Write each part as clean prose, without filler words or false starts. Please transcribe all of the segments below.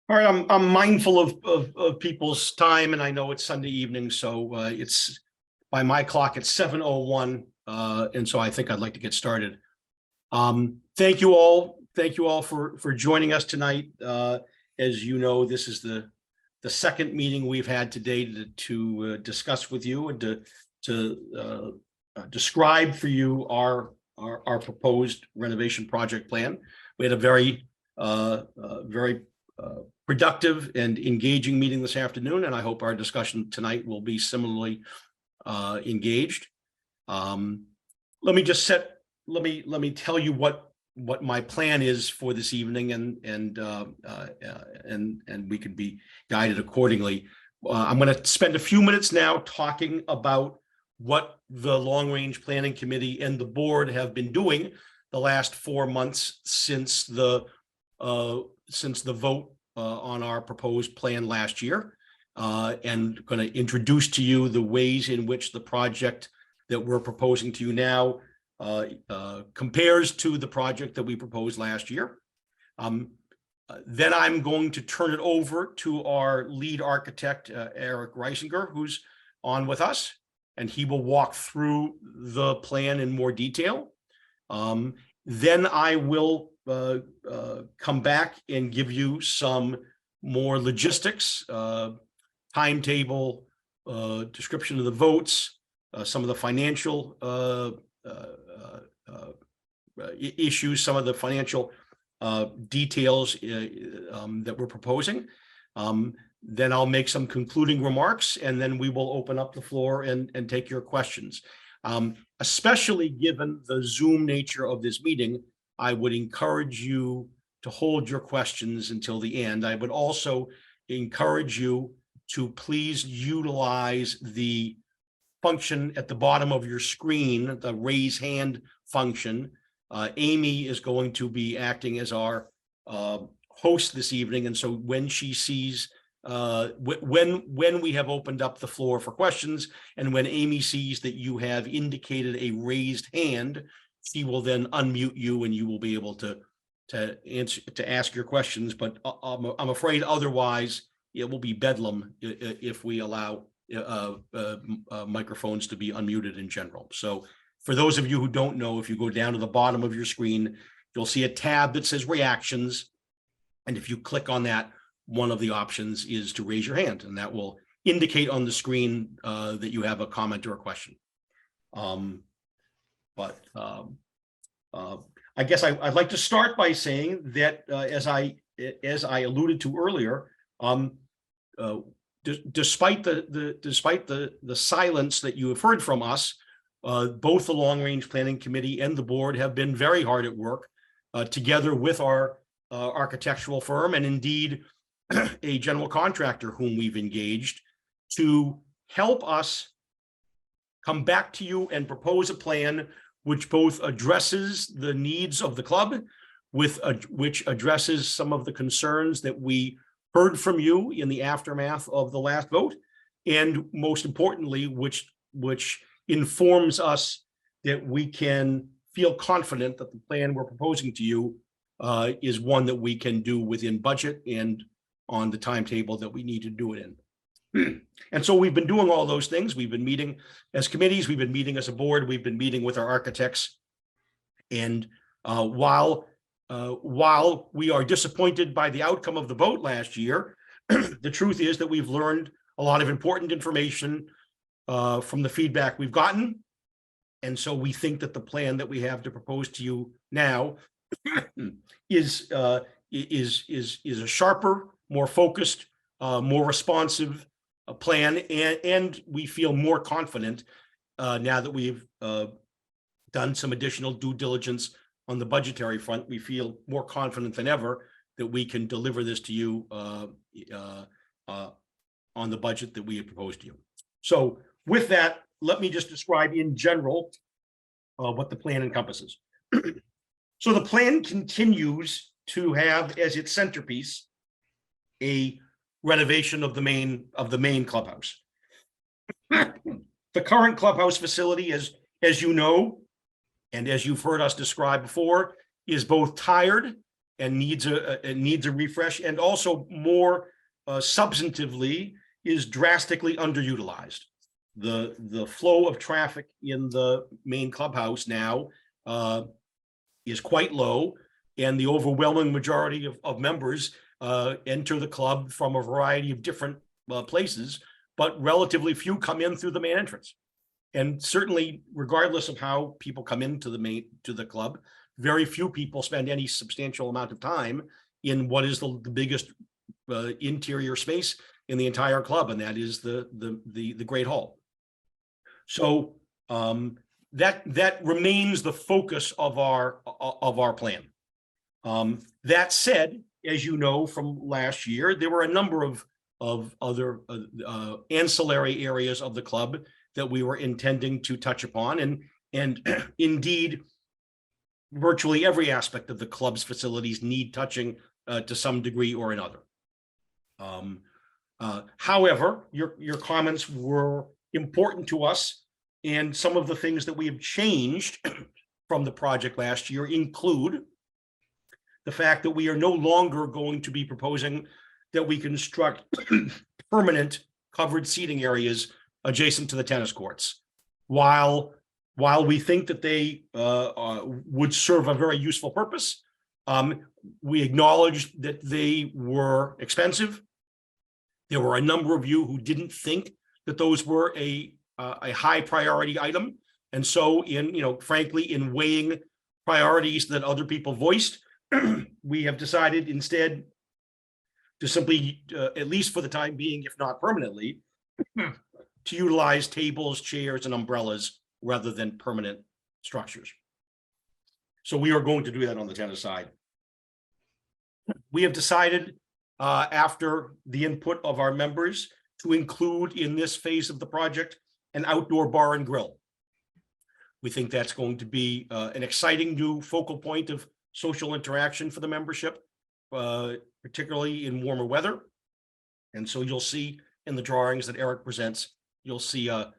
All right, I'm mindful of people's time, and I know it's Sunday evening, so it's by my clock it's 7:01, and so I think I'd like to get started. Thank you all for joining us tonight. As you know, this is the second meeting we've had today to discuss with you and to describe for you our proposed renovation project plan. We had a very productive and engaging meeting this afternoon, and I hope our discussion tonight will be similarly engaged. Let me tell you what my plan is for this evening, and we can be guided accordingly. I'm going to spend a few minutes now talking about what the Long Range Planning Committee and the board have been doing the last 4 months since the vote on our proposed plan last year, and going to introduce to you the ways in which the project that we're proposing to you now compares to the project that we proposed last year. Then I'm going to turn it over to our lead architect, Eric Reisinger, who's on with us, and he will walk through the plan in more detail. Then I will come back and give you some more logistics, timetable, description of the votes, some of the financial issues, some of the financial details that we're proposing. Then I'll make some concluding remarks, and then we will open up the floor and take your questions. Especially given the Zoom nature of this meeting, I would encourage you to hold your questions until the end. I would also encourage you to please utilize the function at the bottom of your screen, the raise hand function. Amy is going to be acting as our host this evening, and so when she sees when we have opened up the floor for questions, and when Amy sees that you have indicated a raised hand, she will then unmute you, and you will be able to ask your questions. But I'm afraid otherwise it will be bedlam if we allow microphones to be unmuted in general. So for those of you who don't know, if you go down to the bottom of your screen, you'll see a tab that says reactions, and if you click on that, one of the options is to raise your hand, and that will indicate on the screen that you have a comment or a question. I guess I'd like to start by saying that as I alluded to earlier, despite the silence that you have heard from us, both the Long Range Planning Committee and the board have been very hard at work together with our architectural firm, and indeed a general contractor whom we've engaged, to help us come back to you and propose a plan which both addresses the needs of the club, which addresses some of the concerns that we heard from you in the aftermath of the last vote, and most importantly, which informs us that we can feel confident that the plan we're proposing to you is one that we can do within budget and on the timetable that we need to do it in. And so we've been doing all those things. We've been meeting as committees, we've been meeting as a board, we've been meeting with our architects. And while we are disappointed by the outcome of the vote last year, the truth is that we've learned a lot of important information from the feedback we've gotten. And so we think that the plan that we have to propose to you now is a sharper, more focused, more responsive plan, and we feel more confident now that we've done some additional due diligence on the budgetary front. We feel more confident than ever that we can deliver this to you on the budget that we have proposed to you. So with that, let me just describe in general what the plan encompasses. So the plan continues to have as its centerpiece a renovation of the main clubhouse. The current clubhouse facility, as you know, and as you've heard us describe before, is both tired and needs a refresh, and also more substantively is drastically underutilized. The flow of traffic in the main clubhouse now is quite low, and the overwhelming majority of members enter the club from a variety of different places, but relatively few come in through the main entrance. And certainly, regardless of how people come into the club, very few people spend any substantial amount of time in what is the biggest interior space in the entire club, and that is the Great Hall. So that remains the focus of our plan. That said, as you know from last year, there were a number of other ancillary areas of the club that we were intending to touch upon, and indeed, virtually every aspect of the club's facilities need touching to some degree or another. However, your comments were important to us, and some of the things that we have changed from the project last year include the fact that we are no longer going to be proposing that we construct permanent covered seating areas adjacent to the tennis courts. While we think that they would serve a very useful purpose, we acknowledge that they were expensive. There were a number of you who didn't think that those were a high priority item, and so frankly, in weighing priorities that other people voiced, we have decided instead to simply, at least for the time being, if not permanently, to utilize tables, chairs, and umbrellas rather than permanent structures. So we are going to do that on the tennis side. We have decided, after the input of our members, to include in this phase of the project an outdoor bar and grill. We think that's going to be an exciting new focal point of social interaction for the membership, particularly in warmer weather. And so you'll see in the drawings that Eric presents, you'll see a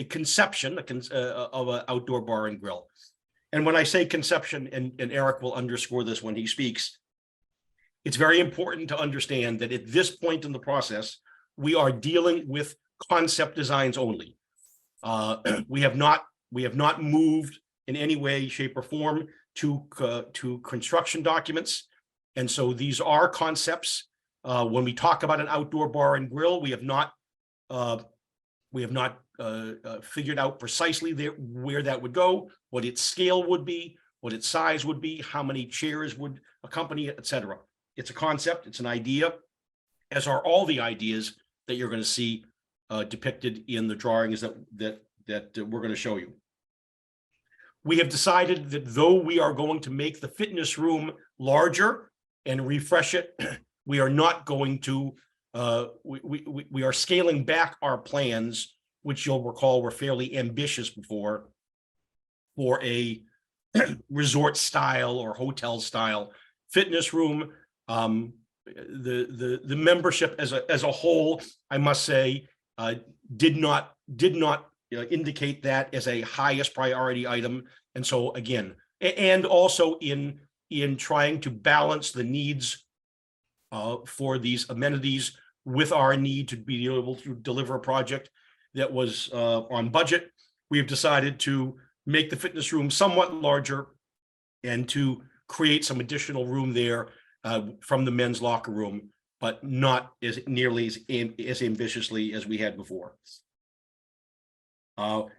conception of an outdoor bar and grill. And when I say conception, and Eric will underscore this when he speaks, it's very important to understand that at this point in the process, we are dealing with concept designs only. We have not moved in any way, shape, or form to construction documents, and so these are concepts. When we talk about an outdoor bar and grill, we have not figured out precisely where that would go, what its scale would be, what its size would be, how many chairs would accompany it, etc. It's a concept, it's an idea, as are all the ideas that you're going to see depicted in the drawings that we're going to show you. We have decided that though we are going to make the fitness room larger and refresh it, we are not going to, we are scaling back our plans, which you'll recall were fairly ambitious before, for a resort style or hotel style fitness room. The membership as a whole, I must say, did not indicate that as a highest priority item. And so again, and also in trying to balance the needs for these amenities with our need to be able to deliver a project that was on budget, we have decided to make the fitness room somewhat larger and to create some additional room there from the men's locker room, but not as nearly as ambitiously as we had before.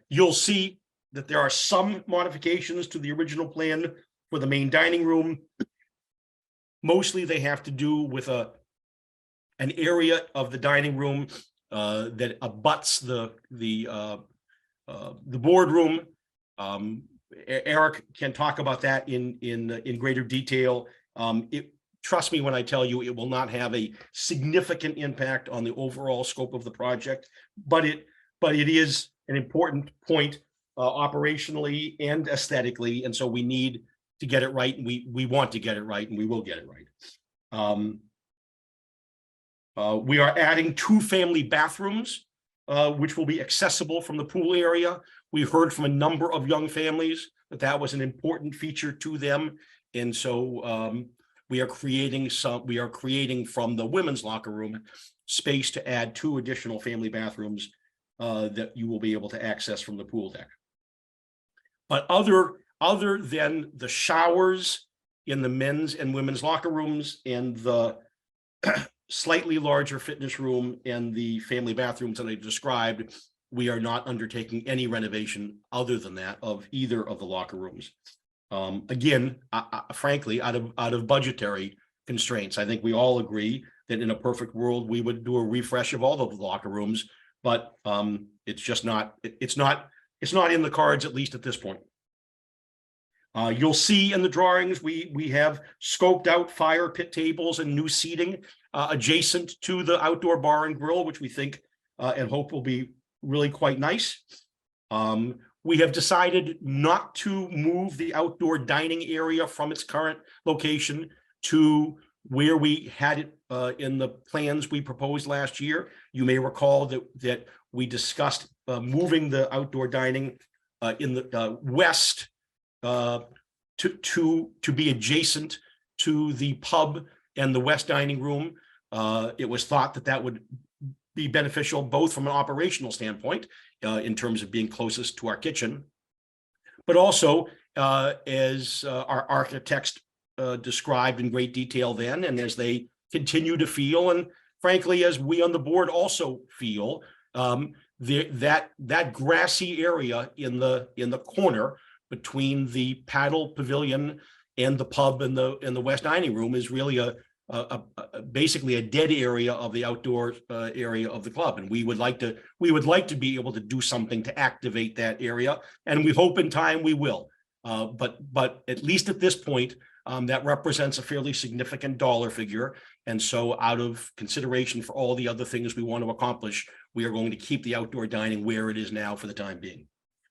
You'll see that there are some modifications to the original plan for the main dining room. Mostly they have to do with an area of the dining room that abuts the boardroom. Eric can talk about that in greater detail. Trust me when I tell you, it will not have a significant impact on the overall scope of the project, but it is an important point operationally and aesthetically, and so we need to get it right, and we want to get it right, and we will get it right. We are adding 2 family bathrooms, which will be accessible from the pool area. We heard from a number of young families that was an important feature to them, And so we are creating from the women's locker room space to add 2 additional family bathrooms that you will be able to access from the pool deck. But other than the showers in the men's and women's locker rooms and the slightly larger fitness room and the family bathrooms that I described, we are not undertaking any renovation other than that of either of the locker rooms. Again, frankly, out of budgetary constraints. I think we all agree that in a perfect world, we would do a refresh of all of the locker rooms, but it's just not, it's not in the cards, at least at this point. You'll see in the drawings, we have scoped out fire pit tables and new seating adjacent to the outdoor bar and grill, which we think and hope will be really quite nice. We have decided not to move the outdoor dining area from its current location to where we had it in the plans we proposed last year. You may recall that we discussed moving the outdoor dining in the west to be adjacent to the pub and the west dining room. It was thought that would be beneficial both from an operational standpoint in terms of being closest to our kitchen, but also as our architects described in great detail then, and as they continue to feel, and frankly, as we on the board also feel, that grassy area in the corner between the paddle pavilion and the pub and the west dining room is really basically a dead area of the outdoor area of the club, and we would like to be able to do something to activate that area, and we hope in time we will. But at least at this point, that represents a fairly significant dollar figure, and so out of consideration for all the other things we want to accomplish, we are going to keep the outdoor dining where it is now for the time being.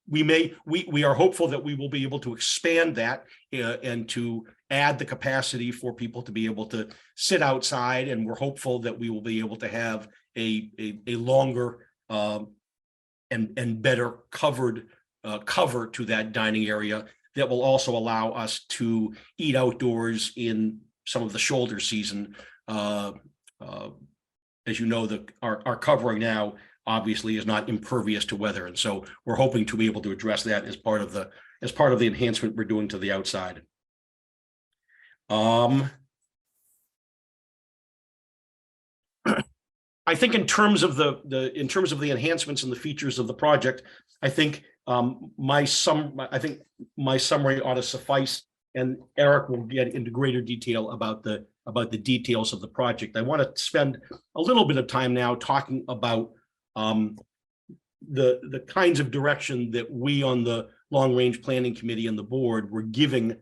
We are hopeful that we will be able to expand that and to add the capacity for people to be able to sit outside, and we're hopeful that we will be able to have a longer and better covered cover to that dining area that will also allow us to eat outdoors in some of the shoulder season. As you know, our covering now obviously is not impervious to weather, and so we're hoping to be able to address that as part of the enhancement we're doing to the outside. I think in terms of the enhancements and the features of the project, I think my summary ought to suffice, and Eric will get into greater detail about the details of the project. I want to spend a little bit of time now talking about the kinds of direction that we on the Long Range Planning Committee and the board were giving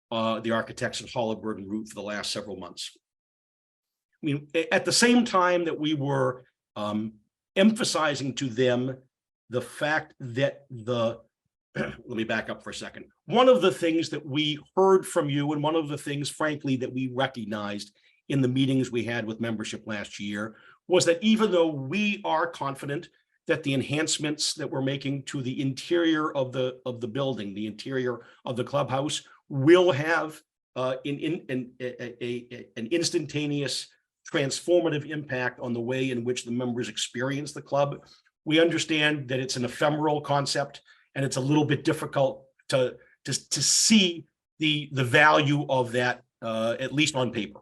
the architects at Holabird and Root for the last several months. I mean, at the same time that we were emphasizing to them the fact that let me back up for a second. One of the things that we heard from you, and one of the things, frankly, that we recognized in the meetings we had with membership last year, was that even though we are confident that the enhancements that we're making to the interior of the building, the interior of the clubhouse, will have an instantaneous transformative impact on the way in which the members experience the club. We understand that it's an ephemeral concept, and it's a little bit difficult to see the value of that, at least on paper.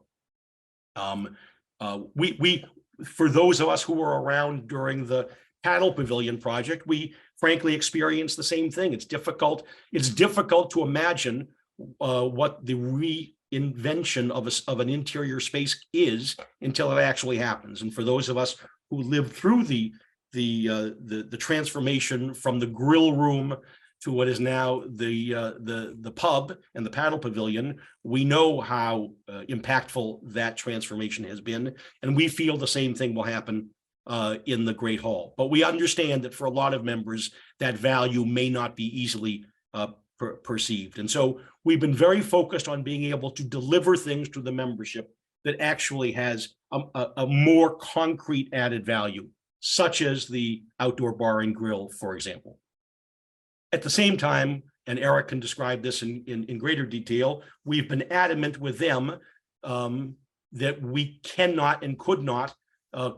For those of us who were around during the paddle pavilion project, we frankly experienced the same thing. It's difficult to imagine what the reinvention of an interior space is until it actually happens. And for those of us who lived through the transformation from the grill room to what is now the pub and the paddle pavilion, we know how impactful that transformation has been, and we feel the same thing will happen in the Great Hall. But we understand that for a lot of members, that value may not be easily perceived, and so we've been very focused on being able to deliver things to the membership that actually has a more concrete added value, such as the outdoor bar and grill, for example. At the same time, and Eric can describe this in greater detail, we've been adamant with them that we cannot and could not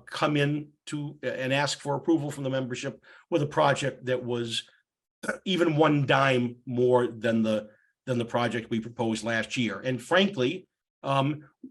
come in to and ask for approval from the membership with a project that was even one dime more than the project we proposed last year. And frankly,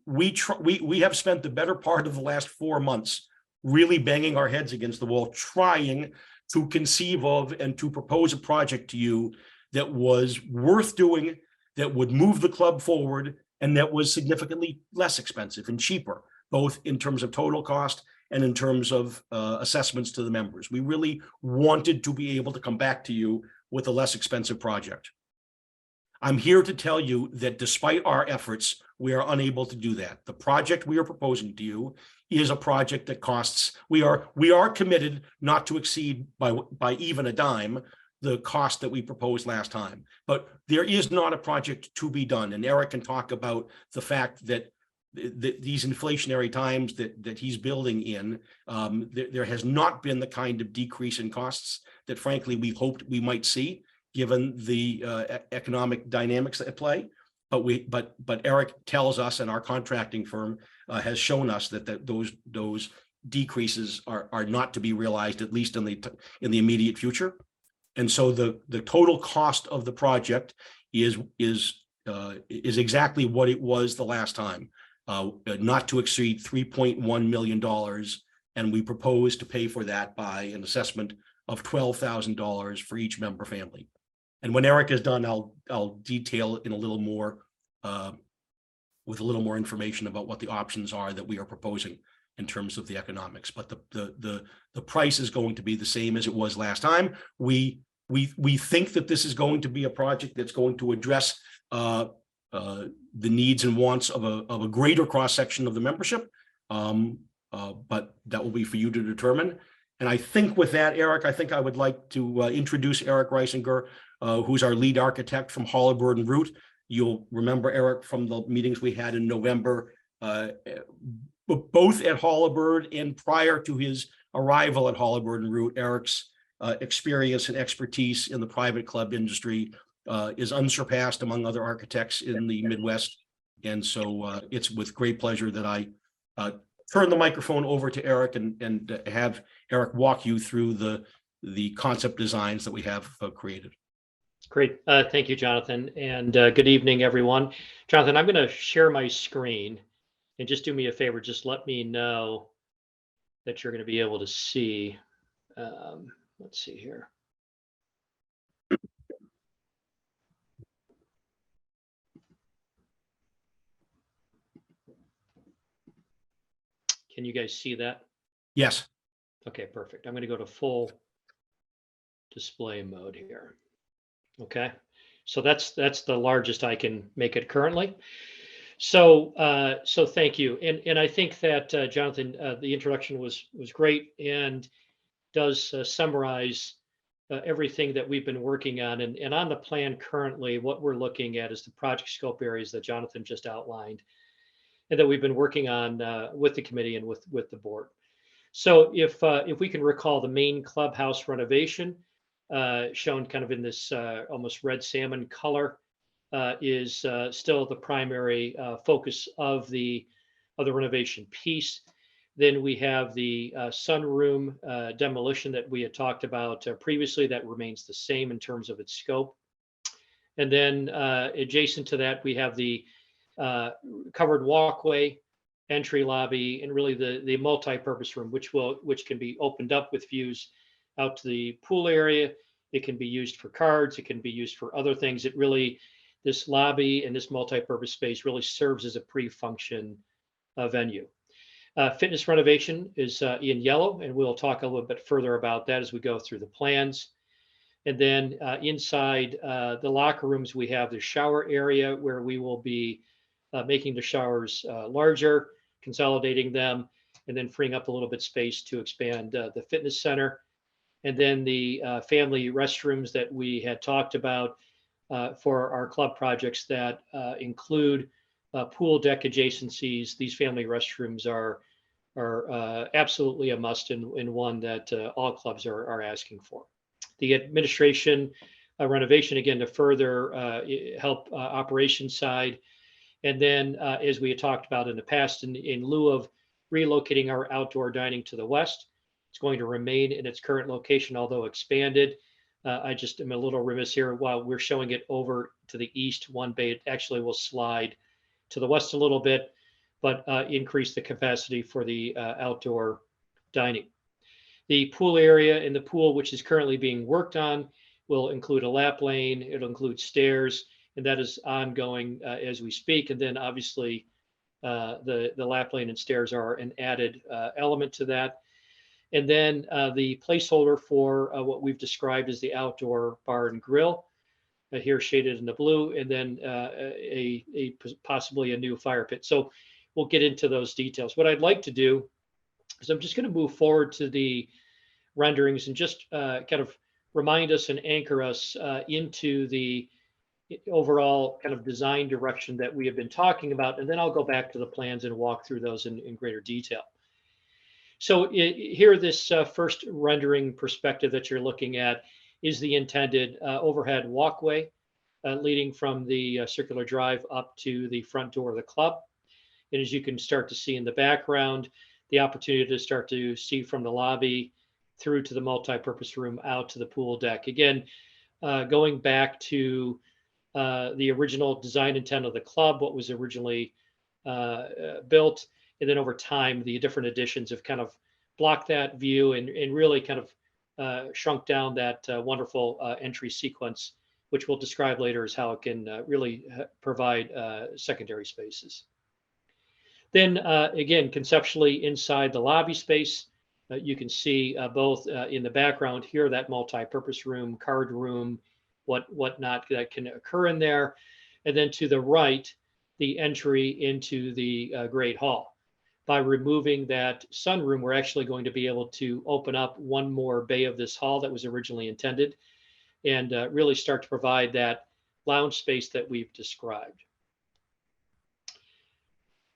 we have spent the better part of the last 4 months really banging our heads against the wall, trying to conceive of and to propose a project to you that was worth doing, that would move the club forward, and that was significantly less expensive and cheaper, both in terms of total cost and in terms of assessments to the members. We really wanted to be able to come back to you with a less expensive project. I'm here to tell you that despite our efforts, we are unable to do that. The project we are proposing to you is a project that costs, we are committed not to exceed by even a dime the cost that we proposed last time. But there is not a project to be done. And Eric can talk about the fact that these inflationary times that he's building in, there has not been the kind of decrease in costs that frankly we hoped we might see, given the economic dynamics at play. But Eric tells us, and our contracting firm has shown us that those decreases are not to be realized, at least in the immediate future. And so the total cost of the project is exactly what it was the last time, not to exceed $3.1 million. And we propose to pay for that by an assessment of $12,000 for each member family. And when Eric is done, I'll detail in a little more, with a little more information about what the options are that we are proposing in terms of the economics. But the price is going to be the same as it was last time. We think that this is going to be a project that's going to address the needs and wants of a greater cross section of the membership, but that will be for you to determine. And I think with that, Eric, I think I would like to introduce Eric Reisinger, who's our lead architect from Holabird & Root. You'll remember Eric from the meetings we had in November, both at Holabird and prior to his arrival at Holabird & Root. Eric's experience and expertise in the private club industry is unsurpassed among other architects in the Midwest. And so it's with great pleasure that I turn the microphone over to Eric and have Eric walk you through the concept designs that we have created. Great. Thank you, Jonathan. And good evening, everyone. Jonathan, I'm going to share my screen, and just do me a favor. Just let me know that you're going to be able to see. Let's see here. Can you guys see that? Yes. Okay, perfect. I'm going to go to full display mode here. Okay, so that's the largest I can make it currently. So thank you. And I think that Jonathan, the introduction was great and does summarize everything that we've been working on. And on the plan currently, what we're looking at is the project scope areas that Jonathan just outlined, and that we've been working on with the committee and with the board. So if we can recall, the main clubhouse renovation, shown kind of in this almost red salmon color, is still the primary focus of the renovation piece. Then we have the sunroom demolition that we had talked about previously. That remains the same in terms of its scope. And then adjacent to that, we have the covered walkway, entry lobby, and really the multi-purpose room, which can be opened up with views out to the pool area. It can be used for cards. It can be used for other things. This lobby and this multi-purpose space really serves as a pre-function venue. Fitness renovation is in yellow, and we'll talk a little bit further about that as we go through the plans. And then inside the locker rooms, we have the shower area where we will be making the showers larger, consolidating them, and then freeing up a little bit space to expand the fitness center. And then the family restrooms that we had talked about for our club projects that include pool deck adjacencies. These family restrooms are absolutely a must, and one that all clubs are asking for. The administration renovation, again, to further help operations side. And then, as we had talked about in the past, in lieu of relocating our outdoor dining to the west, it's going to remain in its current location, although expanded. I just am a little remiss here. While we're showing it over to the east, one bay, it actually will slide to the west a little bit, but increase the capacity for the outdoor dining. The pool area in the pool, which is currently being worked on, will include a lap lane. It'll include stairs, and that is ongoing as we speak. And then obviously the lap lane and stairs are an added element to that. And then the placeholder for what we've described as the outdoor bar and grill, here shaded in the blue, and then possibly a new fire pit. So we'll get into those details. What I'd like to do is I'm just going to move forward to the renderings and just kind of remind us and anchor us into the overall kind of design direction that we have been talking about. And then I'll go back to the plans and walk through those in greater detail. So here, this first rendering perspective that you're looking at is the intended overhead walkway leading from the circular drive up to the front door of the club. And as you can start to see in the background, the opportunity to start to see from the lobby through to the multi-purpose room out to the pool deck. Again, going back to the original design intent of the club, what was originally built, and then over time, the different additions have kind of blocked that view and really kind of shrunk down that wonderful entry sequence, which we'll describe later as how it can really provide secondary spaces. Then again, conceptually inside the lobby space, you can see both in the background here, that multi-purpose room, card room, whatnot that can occur in there. And then to the right, the entry into the Great Hall. By removing that sunroom, we're actually going to be able to open up one more bay of this hall that was originally intended and really start to provide that lounge space that we've described.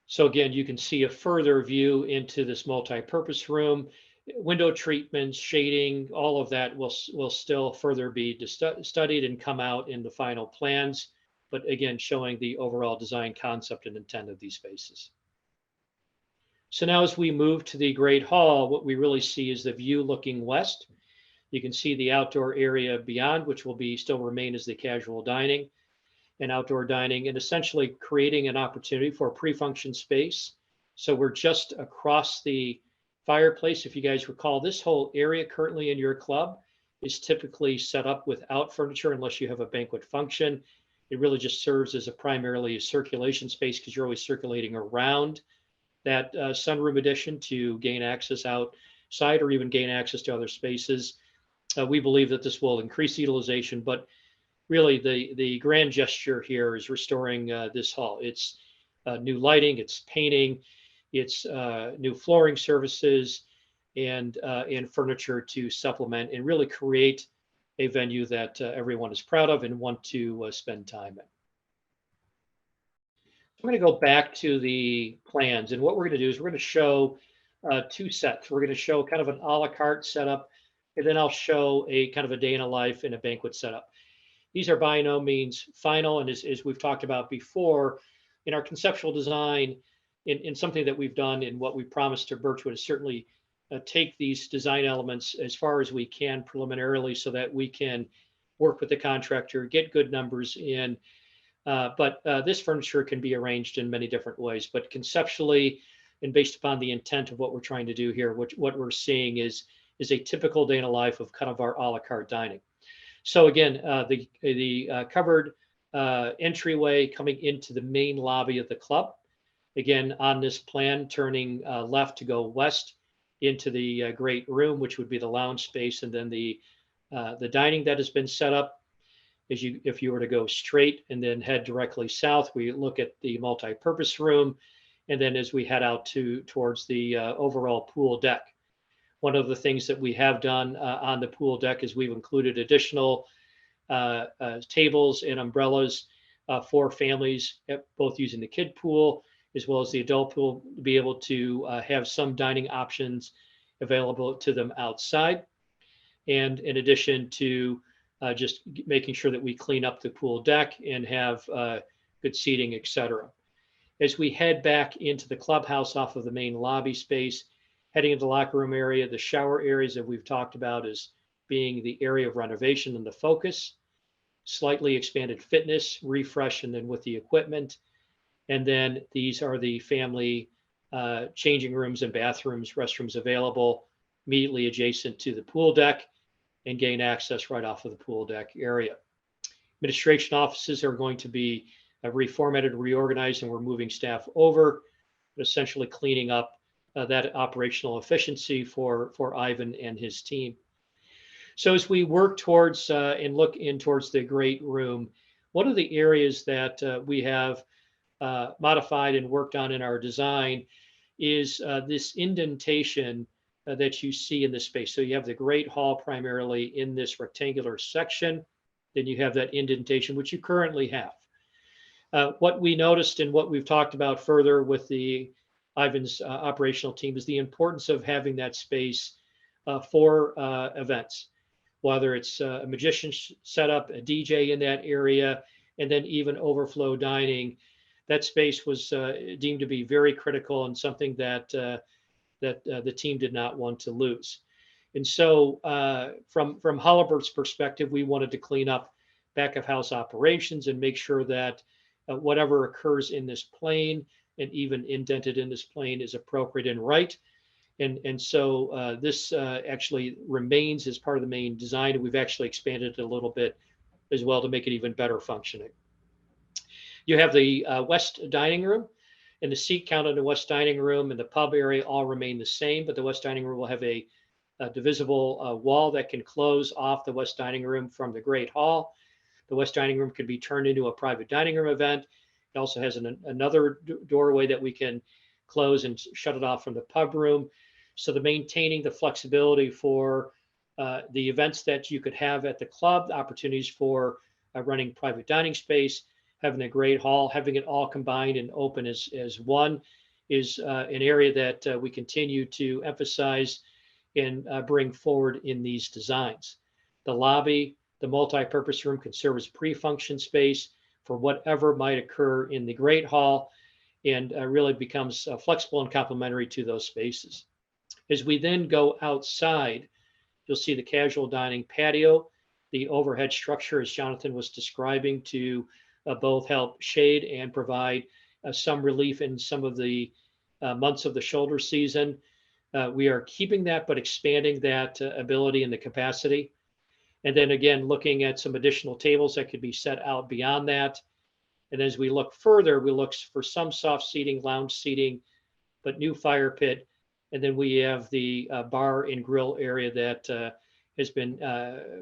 So again, you can see a further view into this multi-purpose room. Window treatments, shading, all of that will still further be studied and come out in the final plans, but again, showing the overall design concept and intent of these spaces. So now as we move to the Great Hall, what we really see is the view looking west. You can see the outdoor area beyond, which will still remain as the casual dining and outdoor dining, and essentially creating an opportunity for a pre-function space. So we're just across the fireplace. If you guys recall, this whole area currently in your club is typically set up without furniture unless you have a banquet function. It really just serves as primarily a circulation space because you're always circulating around that sunroom addition to gain access outside or even gain access to other spaces. We believe that this will increase utilization, but really the grand gesture here is restoring this hall. It's new lighting, it's painting, it's new flooring services, and furniture to supplement and really create a venue that everyone is proud of and want to spend time in. I'm going to go back to the plans, and what we're going to do is we're going to show two sets. We're going to show kind of an a la carte setup, and then I'll show a kind of a day in a life in a banquet setup. These are by no means final, and as we've talked about before, in our conceptual design, in something that we've done and what we promised to Birchwood is certainly take these design elements as far as we can preliminarily so that we can work with the contractor, get good numbers in. But this furniture can be arranged in many different ways. But conceptually, and based upon the intent of what we're trying to do here, what we're seeing is a typical day in a life of kind of our a la carte dining. So again, the covered entryway coming into the main lobby of the club. Again, on this plan, turning left to go west into the great room, which would be the lounge space, and then the dining that has been set up. If you were to go straight and then head directly south, we look at the multi-purpose room, and then as we head out towards the overall pool deck. One of the things that we have done on the pool deck is we've included additional tables and umbrellas for families, both using the kid pool as well as the adult pool, to be able to have some dining options available to them outside. And in addition to just making sure that we clean up the pool deck and have good seating, etc. As we head back into the clubhouse off of the main lobby space, heading into the locker room area, the shower areas that we've talked about as being the area of renovation and the focus, slightly expanded fitness, refresh, and then with the equipment. And then these are the family changing rooms and bathrooms, restrooms available immediately adjacent to the pool deck and gain access right off of the pool deck area. Administration offices are going to be reformatted, reorganized, and we're moving staff over, essentially cleaning up that operational efficiency for Ivan and his team. So as we work towards and look in towards the great room, one of the areas that we have modified and worked on in our design is this indentation that you see in this space. So you have the great hall primarily in this rectangular section. Then you have that indentation, which you currently have. What we noticed and what we've talked about further with the Ivan's operational team is the importance of having that space for events, whether it's a magician setup, a DJ in that area, and then even overflow dining. That space was deemed to be very critical and something that the team did not want to lose. And so from Halliburton's perspective, we wanted to clean up back of house operations and make sure that whatever occurs in this plane and even indented in this plane is appropriate and right. And so this actually remains as part of the main design. And we've actually expanded it a little bit as well to make it even better functioning. You have the west dining room, and the seat count in the west dining room and the pub area all remain the same, but the west dining room will have a divisible wall that can close off the west dining room from the great hall. The west dining room could be turned into a private dining room event. It also has another doorway that we can close and shut it off from the pub room. So maintaining the flexibility for the events that you could have at the club, the opportunities for running private dining space, having a great hall, having it all combined and open as one is an area that we continue to emphasize and bring forward in these designs. The lobby, the multi-purpose room can serve as pre-function space for whatever might occur in the great hall and really becomes flexible and complementary to those spaces. As we then go outside, you'll see the casual dining patio, the overhead structure, as Jonathan was describing, to both help shade and provide some relief in some of the months of the shoulder season. We are keeping that, but expanding that ability and the capacity. And then again, looking at some additional tables that could be set out beyond that. And as we look further, we look for some soft seating, lounge seating, but new fire pit. And then we have the bar and grill area that has been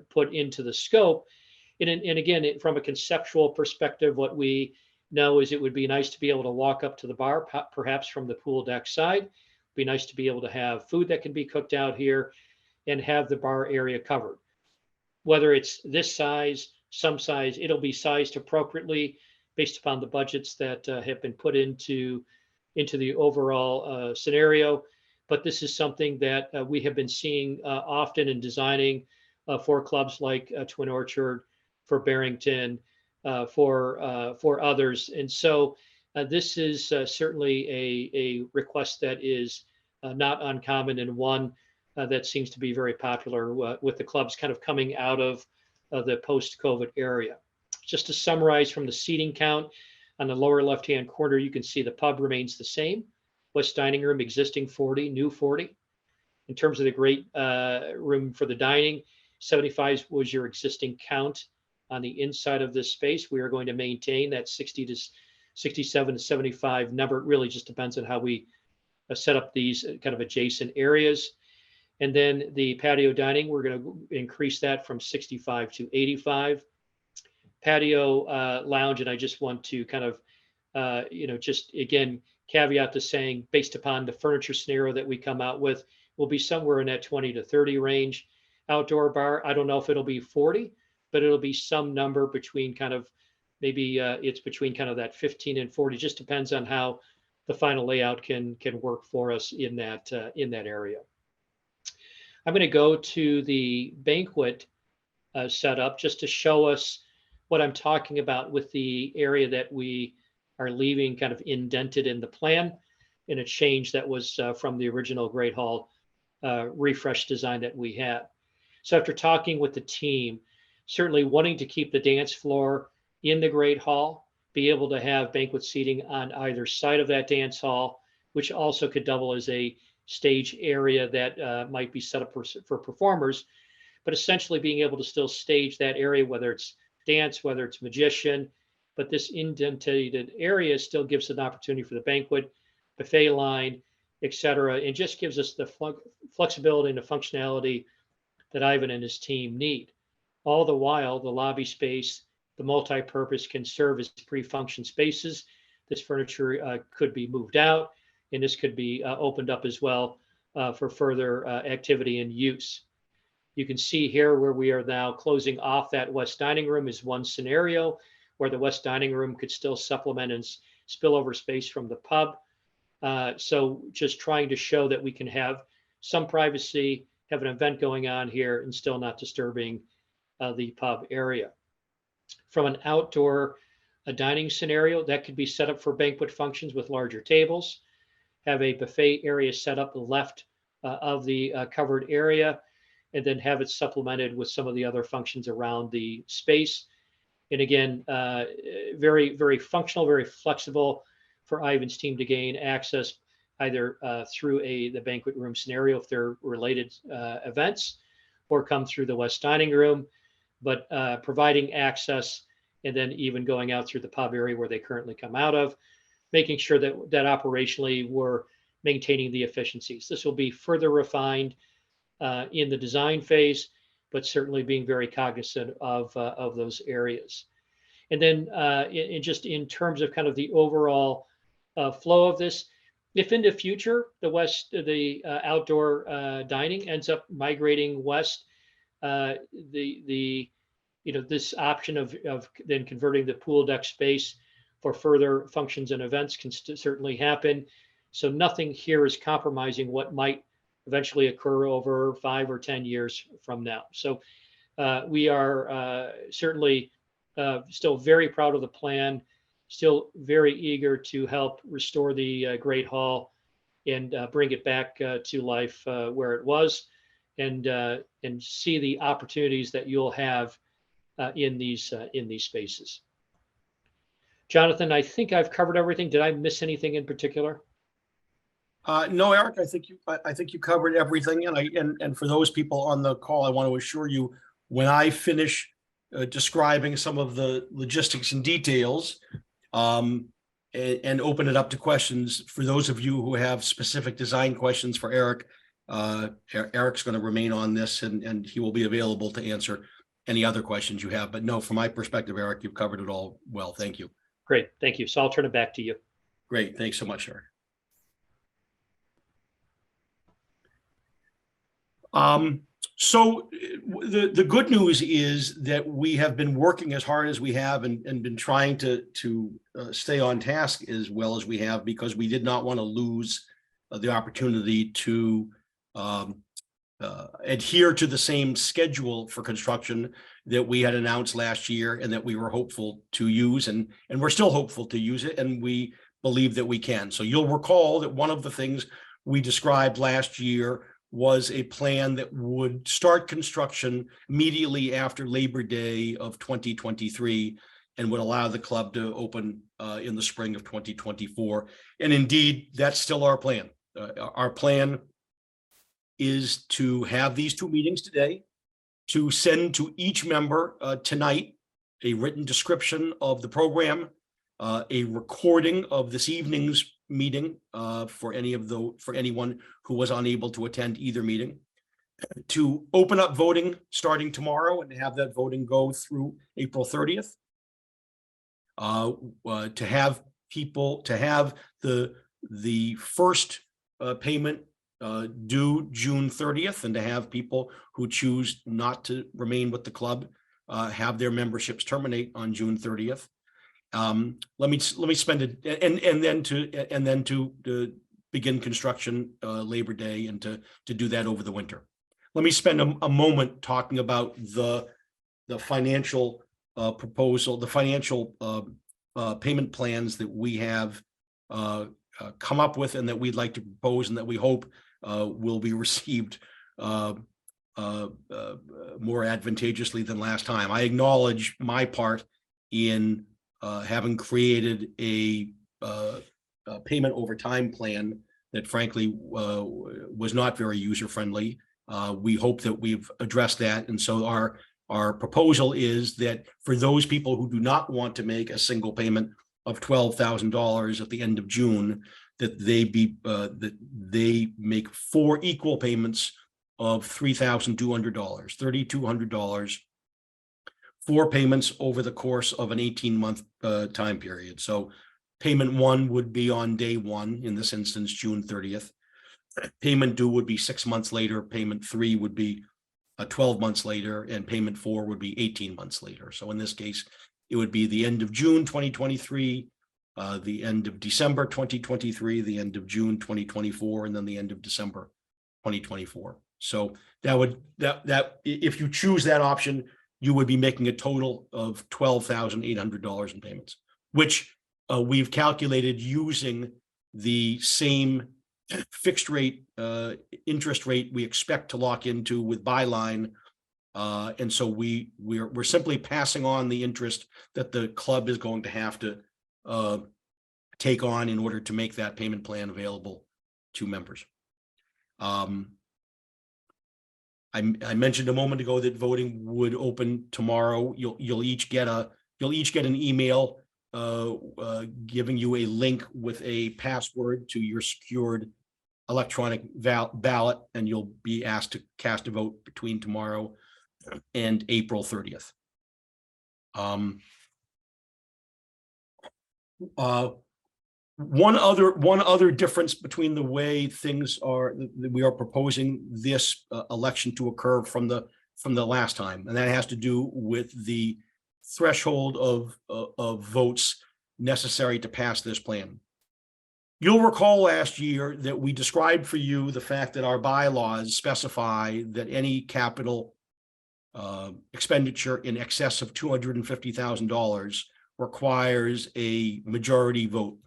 put into the scope. And again, from a conceptual perspective, what we know is it would be nice to be able to walk up to the bar, perhaps from the pool deck side. It'd be nice to be able to have food that can be cooked out here and have the bar area covered. Whether it's this size, some size, it'll be sized appropriately based upon the budgets that have been put into the overall scenario. But this is something that we have been seeing often in designing for clubs like Twin Orchard, for Barrington, for others. And so this is certainly a request that is not uncommon, and one that seems to be very popular with the clubs kind of coming out of the post-COVID area. Just to summarize from the seating count, on the lower left-hand corner, you can see the pub remains the same. West dining room, existing 40, new 40. In terms of the great room for the dining, 75 was your existing count on the inside of this space. We are going to maintain that 60 to 67 to 75 number. It really just depends on how we set up these kind of adjacent areas. And then the patio dining, we're going to increase that from 65 to 85. Patio lounge, and I just want to kind of, just again, caveat to saying, based upon the furniture scenario that we come out with, will be somewhere in that 20 to 30 range. Outdoor bar, I don't know if it'll be 40, but it'll be some number between kind of, maybe it's between kind of that 15 and 40, just depends on how the final layout can work for us in that area. I'm going to go to the banquet set up, just to show us what I'm talking about with the area that we are leaving kind of indented in the plan, in a change that was from the original Great Hall refresh design that we had. So after talking with the team, certainly wanting to keep the dance floor in the Great Hall, be able to have banquet seating on either side of that dance hall, which also could double as a stage area that might be set up for performers, but essentially being able to still stage that area, whether it's dance, whether it's magician, but this indented area still gives an opportunity for the banquet, buffet line, et cetera, and just gives us the flexibility and the functionality that Ivan and his team need. All the while, the lobby space, the multi-purpose, can serve as pre-function spaces. This furniture could be moved out, and this could be opened up as well for further activity and use. You can see here where we are now closing off that west dining room is one scenario, where the west dining room could still supplement and spillover space from the pub. So just trying to show that we can have some privacy, have an event going on here, and still not disturbing the pub area. From an outdoor dining scenario, that could be set up for banquet functions with larger tables, have a buffet area set up left of the covered area, and then have it supplemented with some of the other functions around the space. And again, very, very functional, very flexible for Ivan's team to gain access either through the banquet room scenario if they're related events, or come through the west dining room, but providing access and then even going out through the pub area where they currently come out of, making sure that operationally we're maintaining the efficiencies. This will be further refined in the design phase, but certainly being very cognizant of those areas. And then just in terms of kind of the overall flow of this, if in the future the outdoor dining ends up migrating west, this option of then converting the pool deck space for further functions and events can certainly happen. So nothing here is compromising what might eventually occur over 5 or 10 years from now. So we are certainly still very proud of the plan, still very eager to help restore the Great Hall and bring it back to life where it was, and see the opportunities that you'll have in these spaces. Jonathan, I think I've covered everything. Did I miss anything in particular? No, Eric, I think you covered everything. And for those people on the call, I want to assure you, when I finish describing some of the logistics and details, and open it up to questions, for those of you who have specific design questions for Eric, Eric's going to remain on this, and he will be available to answer any other questions you have. But no, from my perspective, Eric, you've covered it all well. Thank you. Great, thank you. So I'll turn it back to you. Great, thanks so much, Eric. So the good news is that we have been working as hard as we have, and been trying to stay on task as well as we have, because we did not want to lose the opportunity to adhere to the same schedule for construction that we had announced last year, and that we were hopeful to use, and we're still hopeful to use it, and we believe that we can. So you'll recall that one of the things we described last year was a plan that would start construction immediately after Labor Day of 2023, and would allow the club to open in the spring of 2024. And indeed, that's still our plan. Our plan is to have these 2 meetings today, to send to each member tonight a written description of the program, a recording of this evening's meeting for anyone who was unable to attend either meeting, to open up voting starting tomorrow and have that voting go through April 30th, to have the first payment due June 30th, and to have people who choose not to remain with the club have their memberships terminate on June 30th. Let me spend it, and then to begin construction Labor Day, and to do that over the winter. Let me spend a moment talking about the financial proposal, the financial payment plans that we have come up with and that we'd like to propose and that we hope will be received more advantageously than last time. I acknowledge my part in having created a payment over time plan that frankly was not very user-friendly. We hope that we've addressed that. And so our proposal is that for those people who do not want to make a single payment of $12,000 at the end of June, that they make 4 equal payments of $3,200, $3,200, 4 payments over the course of an 18-month time period. So payment 1 would be on day 1, in this instance, June 30th. Payment due would be 6 months later. Payment 3 would be 12 months later, and payment 4 would be 18 months later. So in this case, it would be the end of June 2023, the end of December 2023, the end of June 2024, and then the end of December 2024. So that if you choose that option, you would be making a total of $12,800 in payments, which we've calculated using the same fixed rate interest rate we expect to lock into with Byline. And so we're simply passing on the interest that the club is going to have to take on in order to make that payment plan available to members. I mentioned a moment ago that voting would open tomorrow. You'll each get an email giving you a link with a password to your secured electronic ballot, and you'll be asked to cast a vote between tomorrow and April 30th. One other difference between the way things are, we are proposing this election to occur from the last time, and that has to do with the threshold of votes necessary to pass this plan. You'll recall last year that we described for you the fact that our bylaws specify that any capital expenditure in excess of $250,000 requires a majority vote,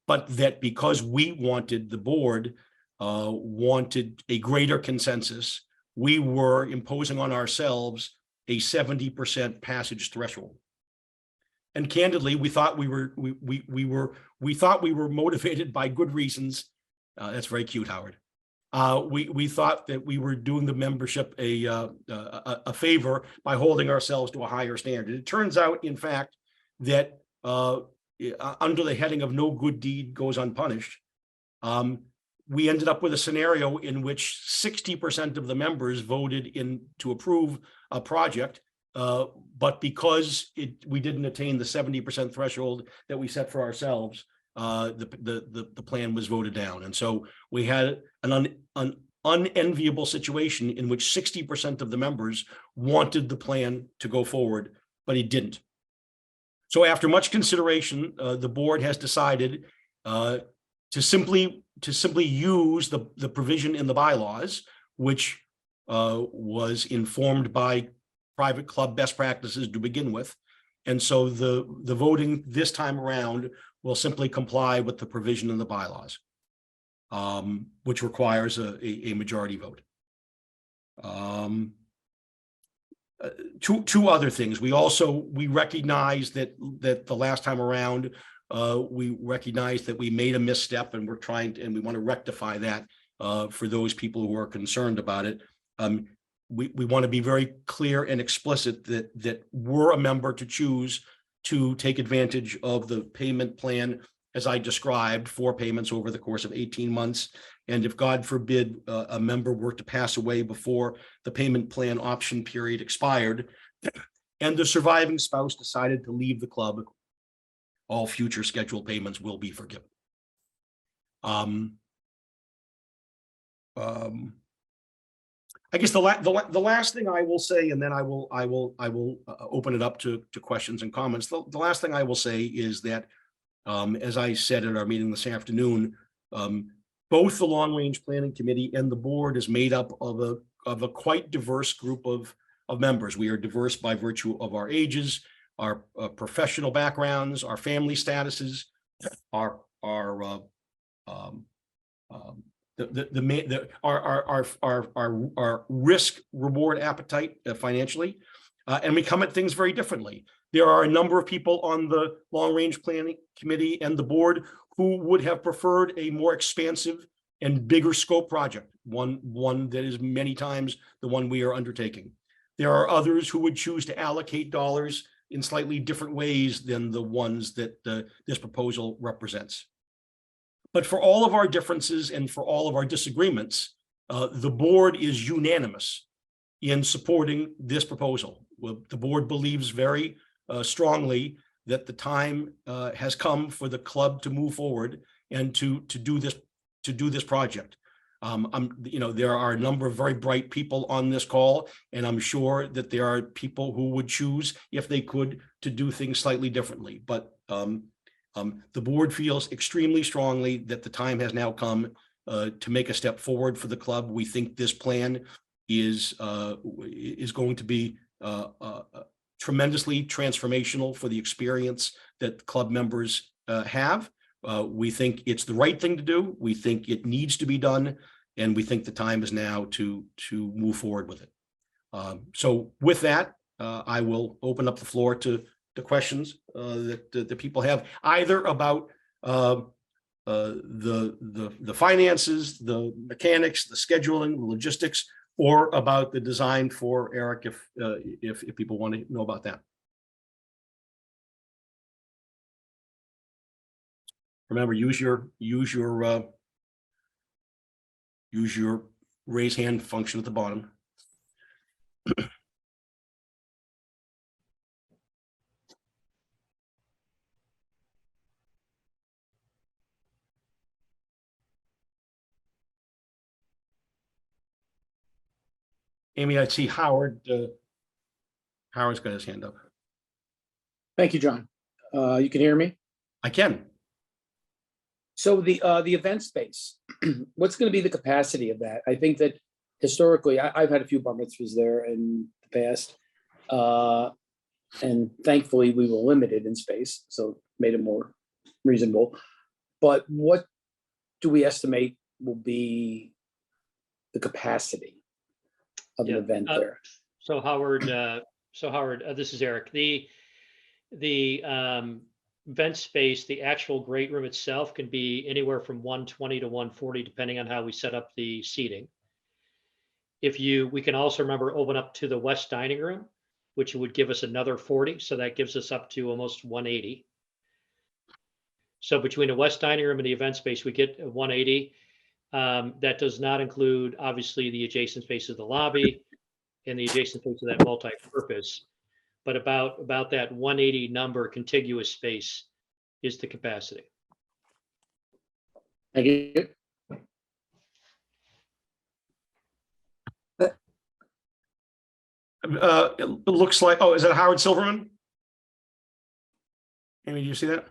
but that because we wanted, the board wanted a greater consensus, we were imposing on ourselves a 70% passage threshold. And candidly, we thought we were motivated by good reasons. That's very cute, Howard. We thought that we were doing the membership a favor by holding ourselves to a higher standard. It turns out, in fact, that under the heading of no good deed goes unpunished, we ended up with a scenario in which 60% of the members voted in to approve a project, but because we didn't attain the 70% threshold that we set for ourselves, the plan was voted down. And so we had an unenviable situation in which 60% of the members wanted the plan to go forward, but it didn't. So after much consideration, the board has decided to simply use the provision in the bylaws, which was informed by private club best practices to begin with. And so the voting this time around will simply comply with the provision in the bylaws, which requires a majority vote. Two other things. We recognize that the last time around, we recognized that we made a misstep, and we want to rectify that for those people who are concerned about it. We want to be very clear and explicit that we're a member to choose to take advantage of the payment plan as I described, 4 payments over the course of 18 months. And if God forbid a member were to pass away before the payment plan option period expired, and the surviving spouse decided to leave the club, all future scheduled payments will be forgiven. I guess the last thing I will say, and then I will open it up to questions and comments. The last thing I will say is that, as I said at our meeting this afternoon, both the Long Range Planning Committee and the board is made up of a quite diverse group of of members. We are diverse by virtue of our ages, our professional backgrounds, our family statuses, our risk reward appetite financially, and we come at things very differently. There are a number of people on the long range planning committee and the board who would have preferred a more expansive and bigger scope project, one that is many times the one we are undertaking. There are others who would choose to allocate dollars in slightly different ways than the ones that this proposal represents. But for all of our differences and for all of our disagreements, the board is unanimous in supporting this proposal. The board believes very strongly that the time has come for the club to move forward and to do this project. There are a number of very bright people on this call, and I'm sure that there are people who would choose, if they could, to do things slightly differently. But the board feels extremely strongly that the time has now come to make a step forward for the club. We think this plan is going to be tremendously transformational for the experience that club members have. We think it's the right thing to do. We think it needs to be done, and we think the time is now to move forward with it. So with that, I will open up the floor to the questions that the people have, either about the finances, the mechanics, the scheduling, the logistics, or about the design for Eric, if people want to know about that. Remember, use your raise hand function at the bottom. Amy, I see Howard. Howard's got his hand up. Thank you, John. You can hear me? I can. So the event space, what's going to be the capacity of that? I think that historically, I've had a few bar mitzvahs there in the past, and thankfully we were limited in space, so made it more reasonable. But what do we estimate will be the capacity of an event there? So Howard, this is Eric. The event space, the actual great room itself, can be anywhere from 120 to 140, depending on how we set up the seating. We can also, remember, open up to the west dining room, which would give us another 40. So that gives us up to almost 180. So between the west dining room and the event space, we get 180. That does not include, obviously, the adjacent space of the lobby and the adjacent space of that multi-purpose. But about that 180 number contiguous space is the capacity. Thank you. It looks like, oh, is that Howard Silverman? Amy, do you see that?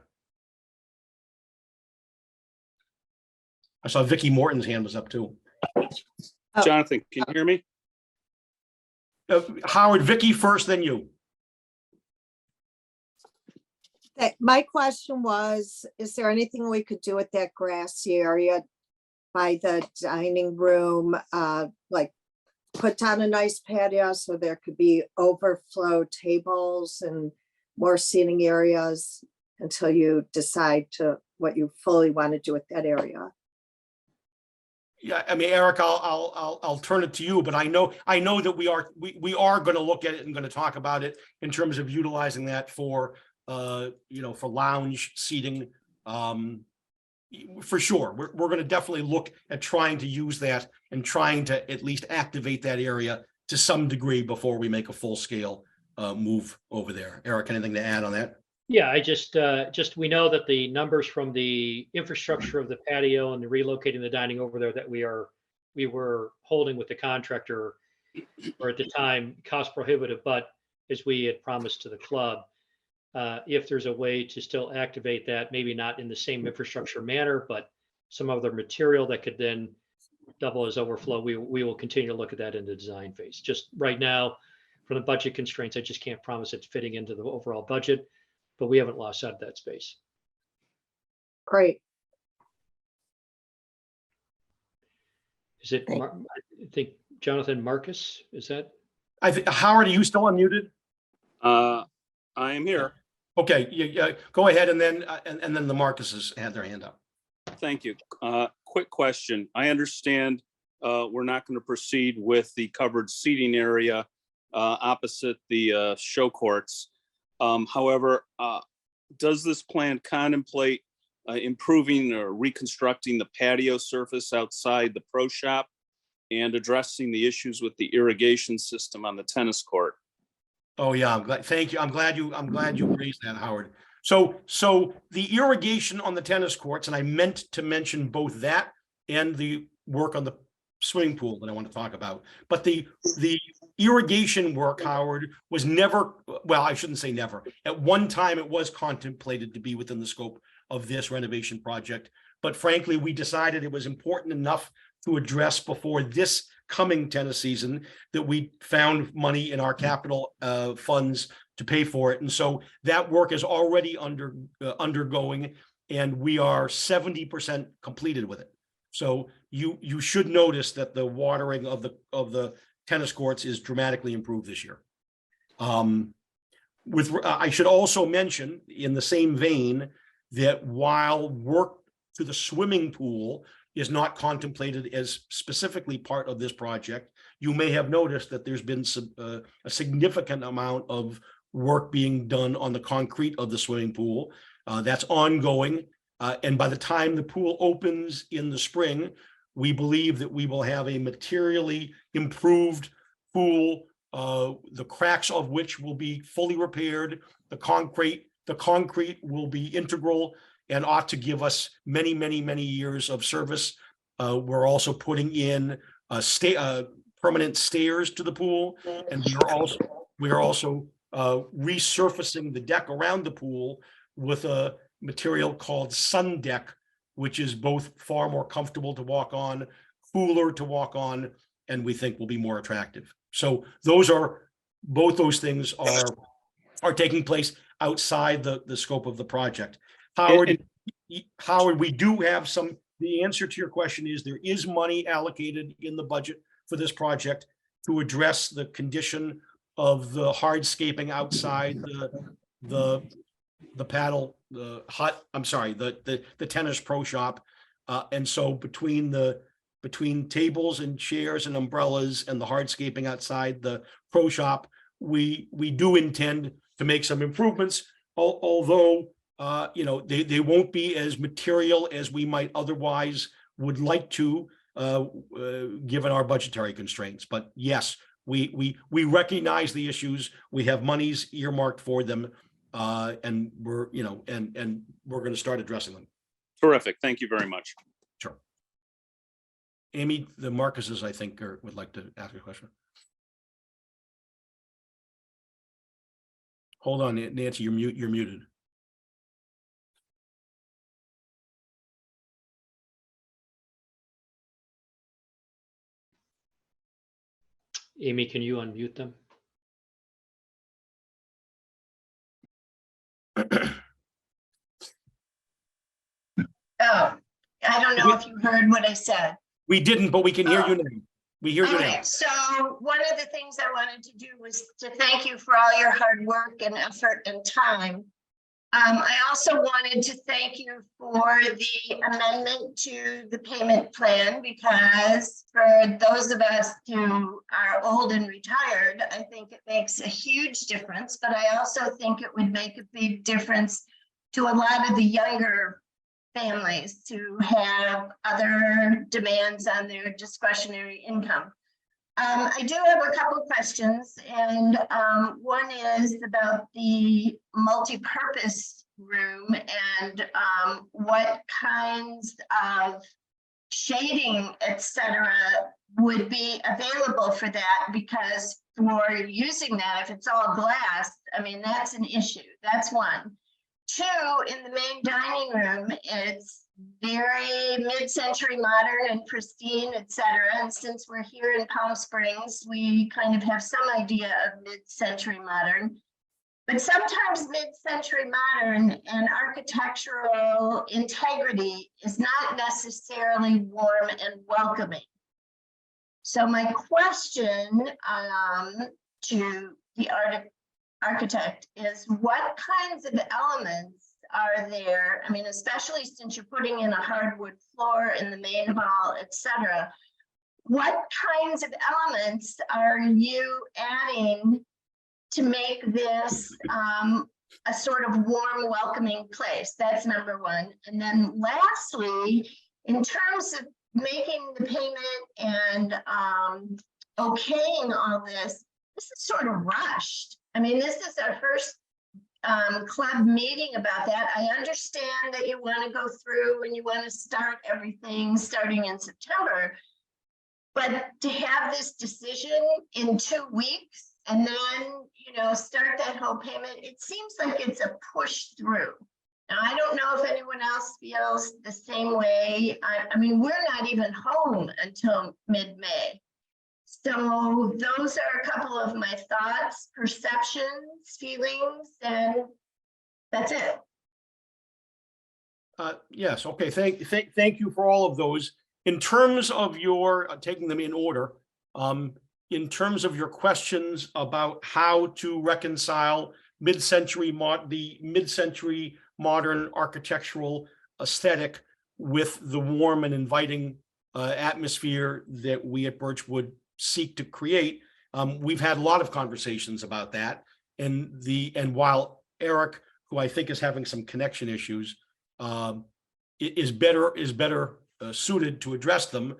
I saw Vicky Morton's hand was up too. Jonathan, can you hear me? Howard, Vicky first, then you. My question was, is there anything we could do with that grassy area by the dining room? Like put down a nice patio so there could be overflow tables and more seating areas until you decide to what you fully want to do with that area. Yeah, I mean, Eric, I'll turn it to you, but I know that we are going to look at it and going to talk about it in terms of utilizing that for for lounge seating. For sure, we're going to definitely look at trying to use that and trying to at least activate that area to some degree before we make a full scale move over there. Eric, anything to add on that? Yeah, I just we know that the numbers from the infrastructure of the patio and the relocating the dining over there that we were holding with the contractor, or at the time cost prohibitive, but as we had promised to the club, if there's a way to still activate that, maybe not in the same infrastructure manner, but some other material that could then double as overflow, we will continue to look at that in the design phase. Just right now, from the budget constraints, I just can't promise it's fitting into the overall budget, but we haven't lost out of that space. Great. Is it, Thank- I think Jonathan Marcus, is that? I think, Howard, are you still unmuted? I am here. Okay, yeah, go ahead, and then the Marcuses had their hand up. Thank you. Quick question. I understand we're not going to proceed with the covered seating area opposite the show courts. However, does this plan contemplate improving or reconstructing the patio surface outside the pro shop and addressing the issues with the irrigation system on the tennis court? Oh, yeah, I'm glad, thank you. I'm glad you raised that, Howard. So the irrigation on the tennis courts, and I meant to mention both that and the work on the swimming pool that I want to talk about. But the irrigation work, Howard, was never, well, I shouldn't say never. At one time, it was contemplated to be within the scope of this renovation project. But frankly, we decided it was important enough to address before this coming tennis season that we found money in our capital funds to pay for it. And so that work is already undergoing, and we are 70% completed with it. So you should notice that the watering of the tennis courts is dramatically improved this year. I should also mention, in the same vein, that while work to the swimming pool is not contemplated as specifically part of this project, you may have noticed that there's been a significant amount of work being done on the concrete of the swimming pool. That's ongoing. And by the time the pool opens in the spring, we believe that we will have a materially improved pool, the cracks of which will be fully repaired. The concrete will be integral and ought to give us many, many, many years of service. We're also putting in permanent stairs to the pool, and we are also resurfacing the deck around the pool with a material called Sun Deck, which is both far more comfortable to walk on, cooler to walk on, and we think will be more attractive. So both those things are taking place outside the scope of the project. Howard, we do have the answer to your question is there is money allocated in the budget for this project to address the condition of the hardscaping outside the paddle, the hut, I'm sorry, the tennis pro shop. And so between tables and chairs and umbrellas and the hardscaping outside the pro shop, we do intend to make some improvements, although they won't be as material as we might otherwise would like to, given our budgetary constraints. But yes, we recognize the issues. We have monies earmarked for them, and we're going to start addressing them. Terrific. Thank you very much. Sure. Amy, the Marcuses, I think, would like to ask a question. Hold on, Nancy, you're muted. Amy, can you unmute them? Oh, I don't know if you heard what I said. We didn't, but we can hear you now. We hear you Okay, now. so one of the things I wanted to do was to thank you for all your hard work and effort and time. I also wanted to thank you for the amendment to the payment plan, because for those of us who are old and retired, I think it makes a huge difference, but I also think it would make a big difference to a lot of the younger families to have other demands on their discretionary income. I do have a couple questions, and one is about the multi-purpose room and what kinds of shading, etc., would be available for that, because for using that, if it's all glass, I mean, that's an issue. That's one. Two, in the main dining room, it's very mid-century modern and pristine, etc. And since we're here in Palm Springs, we kind of have some idea of mid-century modern. But sometimes mid-century modern and architectural integrity is not necessarily warm and welcoming. So my question to the architect is, what kinds of elements are there? I mean, especially since you're putting in a hardwood floor in the main hall, etc. What kinds of elements are you adding to make this a sort of warm, welcoming place? That's number one. And then lastly, in terms of making the payment and okaying all this is sort of rushed. I mean, this is our first club meeting about that. I understand that you want to go through and you want to start everything starting in September, but to have this decision in 2 weeks and then, you know, start that whole payment, it seems like it's a push through. Now, I don't know if anyone else feels the same way. I mean, we're not even home until mid-May. So those are a couple of my thoughts, perceptions, feelings, and that's it. Yes, okay, thank you for all of those. In terms of your, taking them in order, in terms of your questions about how to reconcile the mid-century modern architectural aesthetic with the warm and inviting atmosphere that we at Birchwood seek to create, we've had a lot of conversations about that. And while Eric, who I think is having some connection issues, is better suited to address them,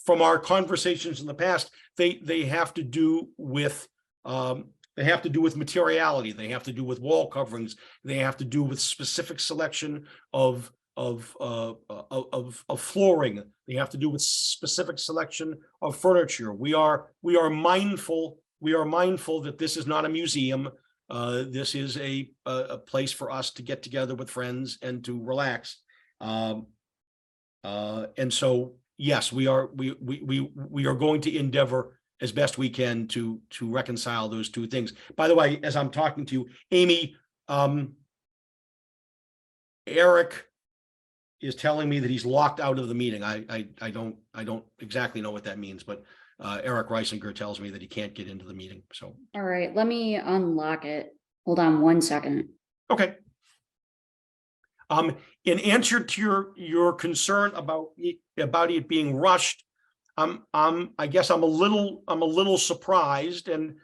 from our conversations in the past, they have to do with materiality. They have to do with wall coverings. They have to do with specific selection of flooring. They have to do with specific selection of furniture. We are mindful that this is not a museum. This is a place for us to get together with friends and to relax. And so, yes, we are going to endeavor as best we can to reconcile those two things. By the way, as I'm talking to you, Amy, Eric is telling me that he's locked out of the meeting. I don't exactly know what that means, but Eric Reisinger tells me that he can't get into the meeting. So all right, let me unlock it. Hold on 1 second. okay. In answer to your concern about it being rushed, I guess I'm a little surprised and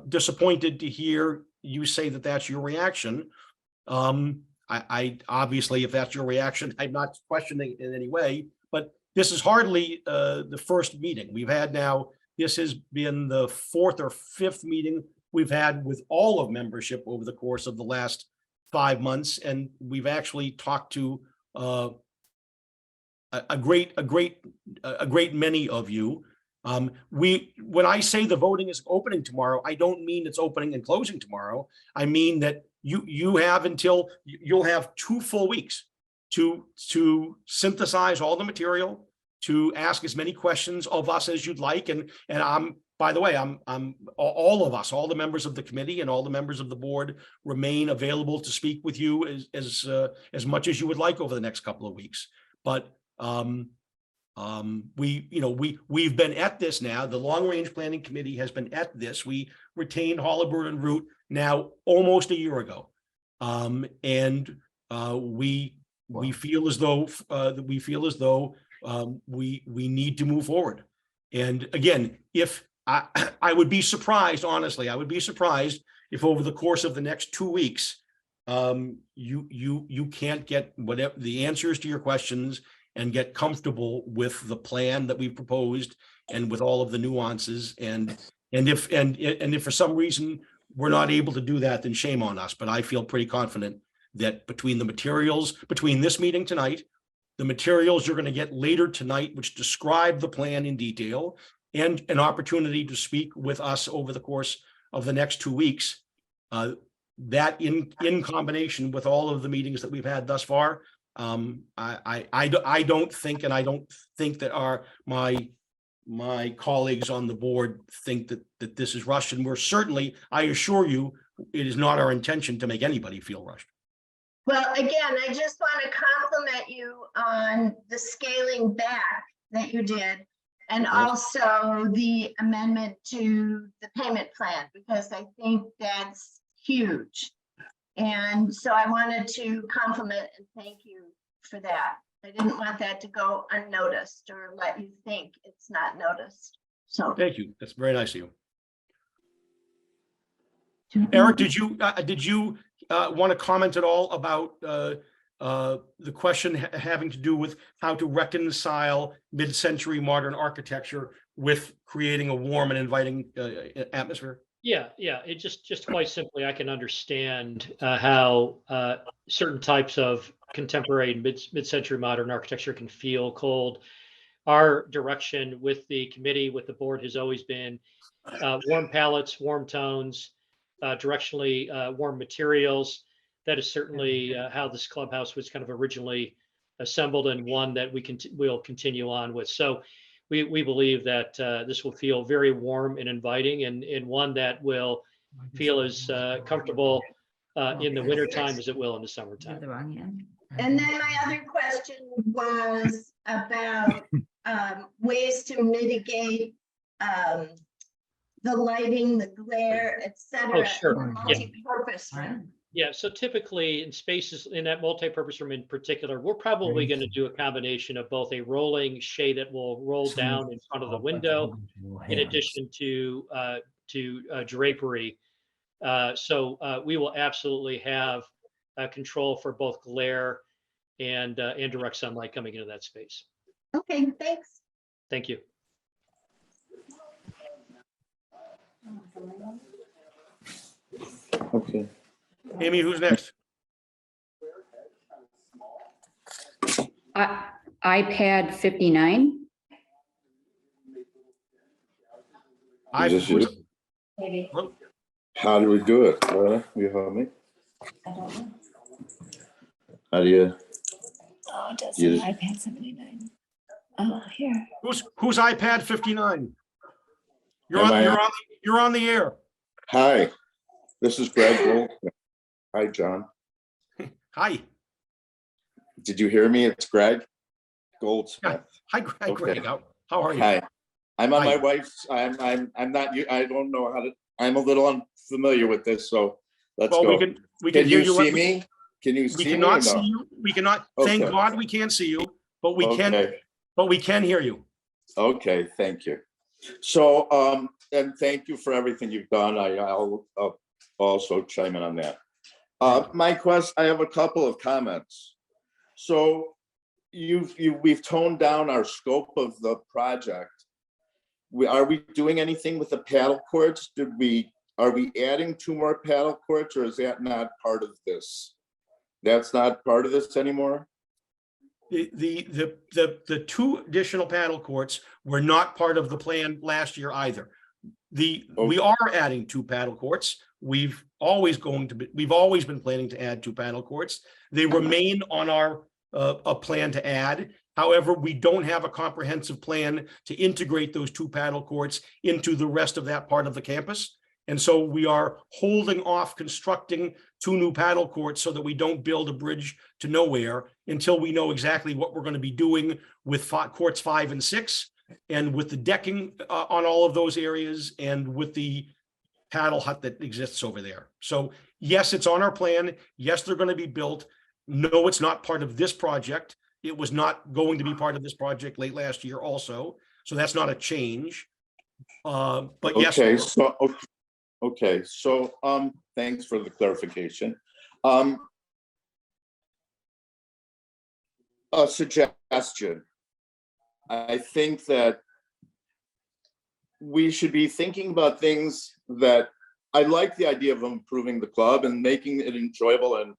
disappointed to hear you say that that's your reaction. I obviously, if that's your reaction, I'm not questioning it in any way, but this is hardly the first meeting we've had now. This has been the 4th or 5th meeting we've had with all of membership over the course of the last 5 months, and we've actually talked to a great many of you. When I say the voting is opening tomorrow, I don't mean it's opening and closing tomorrow. I mean that you'll have 2 full weeks to synthesize all the material, to ask as many questions of us as you'd like. And by the way, I'm all of us, all the members of the committee and all the members of the board remain available to speak with you as much as you would like over the next couple of weeks. But we've been at this now. The long range planning committee has been at this. We retained Holabird and Root now almost a year ago, and we feel as though we need to move forward. And again, if I would be surprised, honestly, I would be surprised if over the course of the next 2 weeks, you can't get whatever the answers to your questions and get comfortable with the plan that we've proposed and with all of the nuances. And if for some reason we're not able to do that, then shame on us. But I feel pretty confident that between the materials, between this meeting tonight, the materials you're going to get later tonight, which describe the plan in detail, and an opportunity to speak with us over the course of the next 2 weeks, that in combination with all of the meetings that we've had thus far, I don't think, and I don't think that my colleagues on the board think that this is rushed, and we're certainly, I assure you, it is not our intention to make anybody feel rushed. Well, again, I just want to compliment you on the scaling back that you did, and also the amendment to the payment plan, because I think that's huge. And so I wanted to compliment and thank you for that. I didn't want that to go unnoticed or let you think it's not noticed. So Thank you. That's very nice of you. Eric, did you want to comment at all about the question having to do with how to reconcile mid-century modern architecture with creating a warm and inviting atmosphere? Yeah, it just quite simply, I can understand how certain types of contemporary mid-century modern architecture can feel cold. Our direction with the committee, with the board, has always been warm palettes, warm tones, directionally warm materials. That is certainly how this clubhouse was kind of originally assembled, and one that we'll continue on with. So we believe that this will feel very warm and inviting, and one that will feel as comfortable in the wintertime as it will in the summertime. and then my other question was about ways to mitigate the lighting, the glare, et cetera, Oh, sure. in the Yeah. multi-purpose room. Yeah, so typically in spaces, in that multi-purpose room in particular, we're probably going to do a combination of both a rolling shade that will roll down in front of the window, in addition to drapery. So we will absolutely have control for both glare and direct sunlight coming into that space. Okay, thanks. Thank you. Okay. Amy, who's next? iPad 59. I, Is this you? Maybe. How do we do it? You help me? I don't know. How do you? Oh, it does You say just- iPad 79. Oh, here. who's iPad 59? You're Am on, I you're on? on, you're on the air. Hi, this is Greg Goldsmith. Hi, John. Hi. Did you hear me? It's Greg Goldsmith. Hi, Greg. Okay. Greg. How are you? Hi. I'm on Hi. my wife's. I'm not you. I don't know how to. I'm a little unfamiliar with this, so let's Well, go. we can Can hear you you. see me? Can you We see me? cannot or see no? you. We cannot, thank Okay. God we can't see you, but we Okay. can hear you. Okay, thank you. So, and thank you for everything you've done. I'll also chime in on that. I have a couple of comments. So we've toned down our scope of the project. Are we doing anything with the paddle courts? Are we adding 2 more paddle courts, or is that not part of this? That's not part of this anymore? The 2 additional paddle courts were not part of the plan last year either. We are adding 2 paddle courts. We've always been planning to add 2 paddle courts. They remain on our a plan to add. However, we don't have a comprehensive plan to integrate those 2 paddle courts into the rest of that part of the campus. And so we are holding off constructing 2 new paddle courts so that we don't build a bridge to nowhere until we know exactly what we're going to be doing with courts 5 and 6, and with the decking on all of those areas, and with the paddle hut that exists over there. So yes, it's on our plan. Yes, they're going to be built. No, it's not part of this project. It was not going to be part of this project late last year also. So that's not a change. But yes. Okay, so thanks for the clarification. A suggestion. I think that we should be thinking about things that I like the idea of improving the club and making it enjoyable and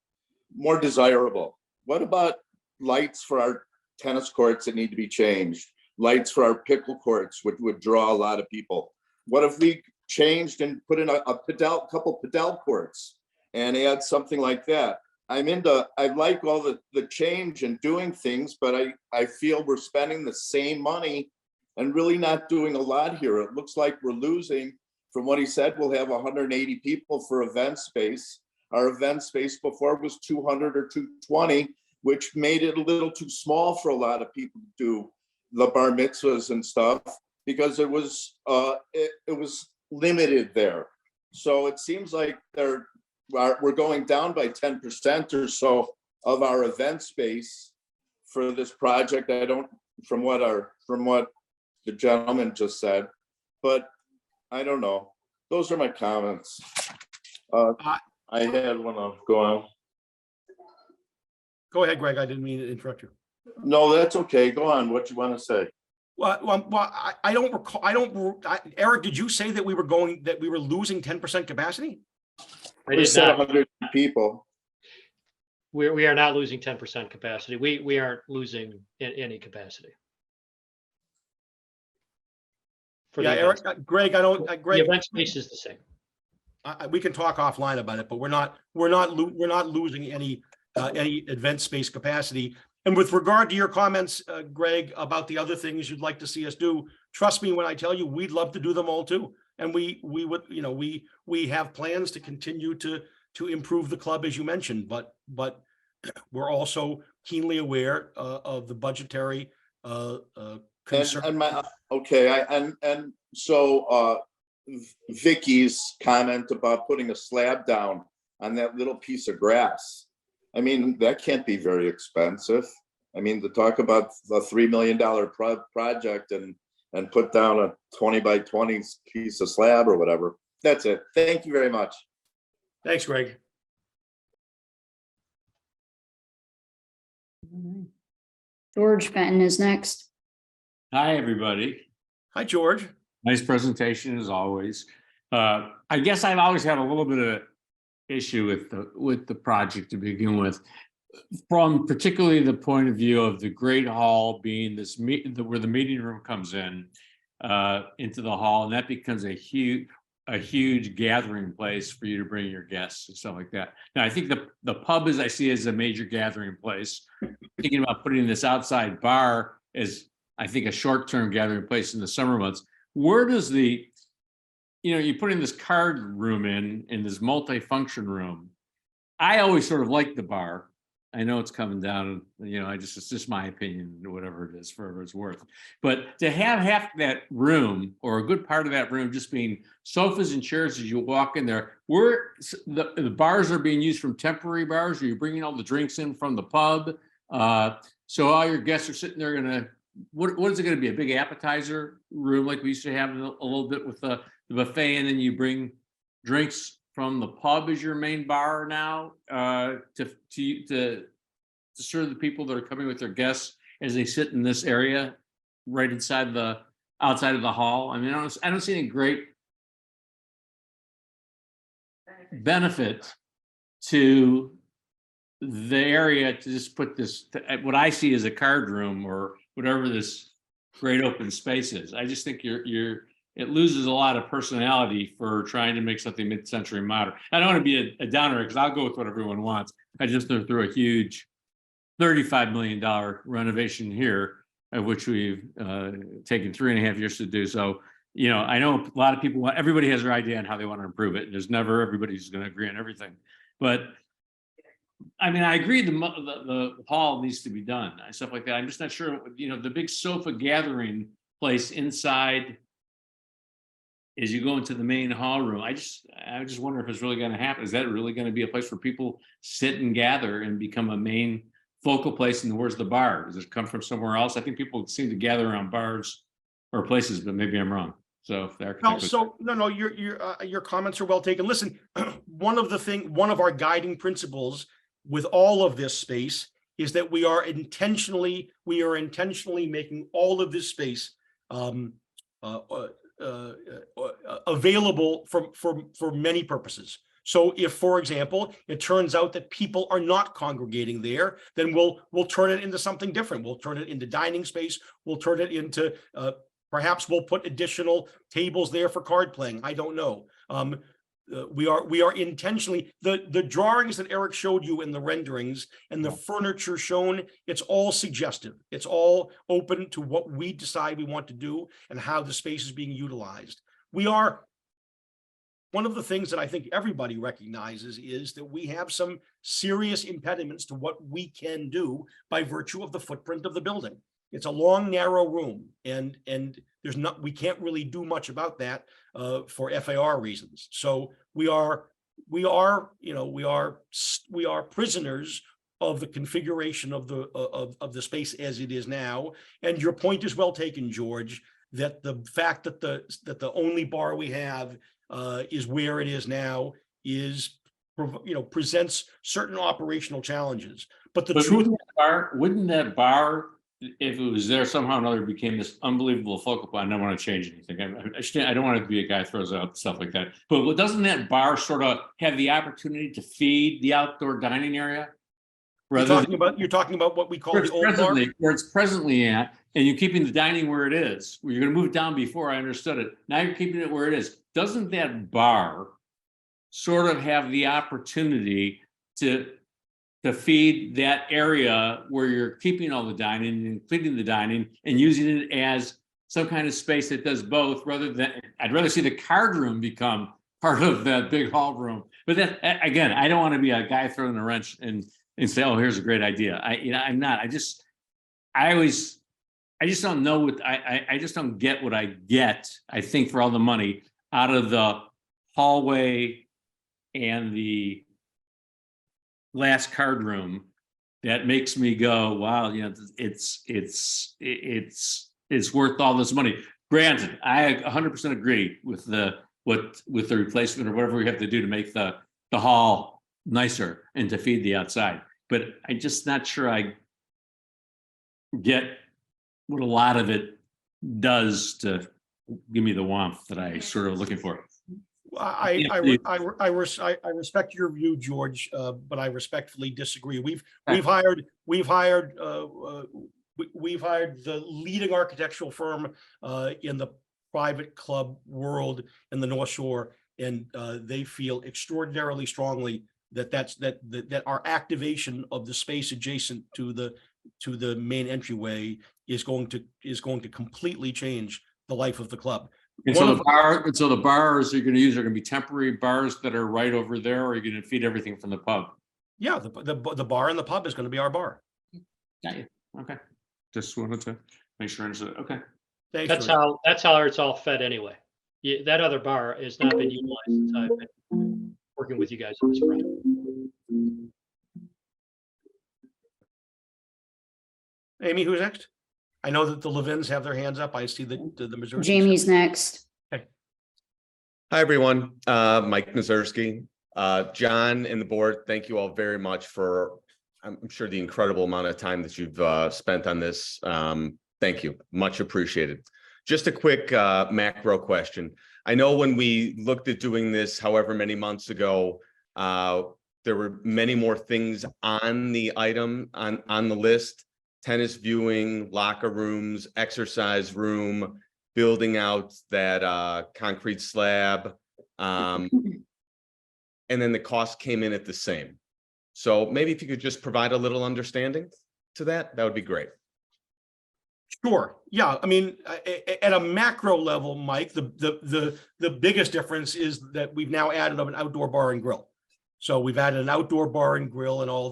more desirable. What about lights for our tennis courts that need to be changed? Lights for our pickle courts, which would draw a lot of people. What if we changed and put in a couple padel courts and add something like that? I like all the change and doing things, but I feel we're spending the same money and really not doing a lot here. It looks like we're losing. From what he said, we'll have 180 people for event space. Our event space before was 200 or 220, which made it a little too small for a lot of people to do the bar mitzvahs and stuff, because it was limited there. So it seems like we're going down by 10% or so of our event space for this project. From what the gentleman just said, but I don't know. Those are my comments. I had one of go on. Go ahead, Greg. I didn't mean to interrupt you. No, that's okay. Go on. What you want to say? Well, I don't recall. Eric, did you say that we were losing 10% capacity? I We did said not. 100 people. We are not losing 10% capacity. We aren't losing any capacity. For Yeah, the Eric, event. Greg, The Greg, event space is the same. we can talk offline about it, but we're not losing any event space capacity. And with regard to your comments, Greg, about the other things you'd like to see us do, trust me when I tell you, we'd love to do them all too. And we would, we have plans to continue to improve the club, as you mentioned, but we're also keenly aware of the budgetary concern. And so Vicky's comment about putting a slab down on that little piece of grass. I mean, that can't be very expensive. I mean, to talk about the $3 million project and put down a 20 by 20 piece of slab or whatever. That's it. Thank you very much. Thanks, Greg. George Fenton is next. Hi, everybody. Hi, George. Nice presentation as always. I guess I've always had a little bit of issue with the project to begin with, from particularly the point of view of the Great Hall being where the meeting room comes in into the hall, and that becomes a huge gathering place for you to bring your guests and stuff like that. Now, I think the pub I see as a major gathering place. Thinking about putting this outside bar as, I think, a short-term gathering place in the summer months. Where does you put in this card room in this multi-function room. I always sort of like the bar. I know it's coming down, it's just my opinion, whatever it is, for it's worth. But to have half that room or a good part of that room just being sofas and chairs as you walk in there, where the bars are being used from temporary bars, or you're bringing all the drinks in from the pub. So all your guests are sitting there what is it going to be? A big appetizer room like we used to have a little bit with the buffet, and then you bring drinks from the pub as your main bar now to serve the people that are coming with their guests as they sit in this area right outside of the hall. I mean, I don't see any great benefit to the area to just put this, what I see as a card room or whatever this great open space is. I just think it loses a lot of personality for trying to make something mid-century modern. I don't want to be a downer because I'll go with what everyone wants. I just threw a huge $35 million renovation here, of which we've taken 3.5 years to do. So, I know a lot of people everybody has their idea on how they want to improve it. There's never everybody's going to agree on everything. But I mean, I agree the hall needs to be done and stuff like that. I'm just not sure, the big sofa gathering place inside as you go into the main hall room. I just wonder if it's really going to happen. Is that really going to be a place where people sit and gather and become a main focal place? And where's the bar? Does it come from somewhere else? I think people seem to gather around bars or places, but maybe I'm wrong. So if the architect your comments are well taken. Listen, one of our guiding principles with all of this space is that we are intentionally making all of this space available for many purposes. So if, for example, it turns out that people are not congregating there, then we'll turn it into something different. We'll turn it into dining space. We'll turn it into perhaps we'll put additional tables there for card playing. I don't know. we are intentionally, the drawings that Eric showed you in the renderings and the furniture shown, it's all suggestive. It's all open to what we decide we want to do and how the space is being utilized. One of the things that I think everybody recognizes is that we have some serious impediments to what we can do by virtue of the footprint of the building. It's a long, narrow room, and we can't really do much about that for FAR reasons. So we are prisoners of the configuration of the space as it is now. And your point is well taken, George, that the fact that the only bar we have is where it is now presents certain operational challenges. But the truth, wouldn't that bar, if it was there somehow or another, became this unbelievable focal point? I don't want to change anything. I don't want to be a guy who throws out stuff like that. But doesn't that bar sort of have the opportunity to feed the outdoor dining area? you're talking about what we call the old bar? Where it's presently at, and you're keeping the dining where it is. You're going to move it down before, I understood it. Now you're keeping it where it is. Doesn't that bar sort of have the opportunity to feed that area where you're keeping all the dining and including the dining and using it as some kind of space that does both, rather than, I'd rather see the card room become part of that big hall room. But then again, I don't want to be a guy throwing a wrench and say, oh, here's a great idea. I'm not. I just don't know what I just don't get what I get, I think, for all the money out of the hallway and the glass card room that makes me go, wow, it's worth all this money. Granted, I 100% agree with the replacement or whatever we have to do to make the hall nicer and to feed the outside. But I'm just not sure I get what a lot of it does to give me the warmth that I sort of looking for. I respect your view, George, but I respectfully disagree. We've hired the leading architectural firm in the private club world in the North Shore, and they feel extraordinarily strongly that our activation of the space adjacent to the main entryway is going to completely change the life of the club. And so the bars you're going to use are going to be temporary bars that are right over there, or are you going to feed everything from the pub? Yeah, the bar and the pub is going to be our bar. Got you. Okay. Just wanted to make sure I understood. Okay. Thanks, That's George. how it's all fed anyway. That other bar has not been utilized since I've been working with you guys on this project. Amy, who's next? I know that the Levins have their hands up. I see the Missouri. Jamie's next. Hi, everyone. Mike Nazarski, John and the board, thank you all very much for, I'm sure, the incredible amount of time that you've spent on this. Thank you. Much appreciated. Just a quick macro question. I know when we looked at doing this however many months ago, there were many more things on the item on the list: tennis viewing, locker rooms, exercise room, building out that concrete slab. And then the cost came in at the same. So maybe if you could just provide a little understanding to that, that would be great. Sure. Yeah. I mean, at a macro level, Mike, the biggest difference is that we've now added an outdoor bar and grill. So we've added an outdoor bar and grill and all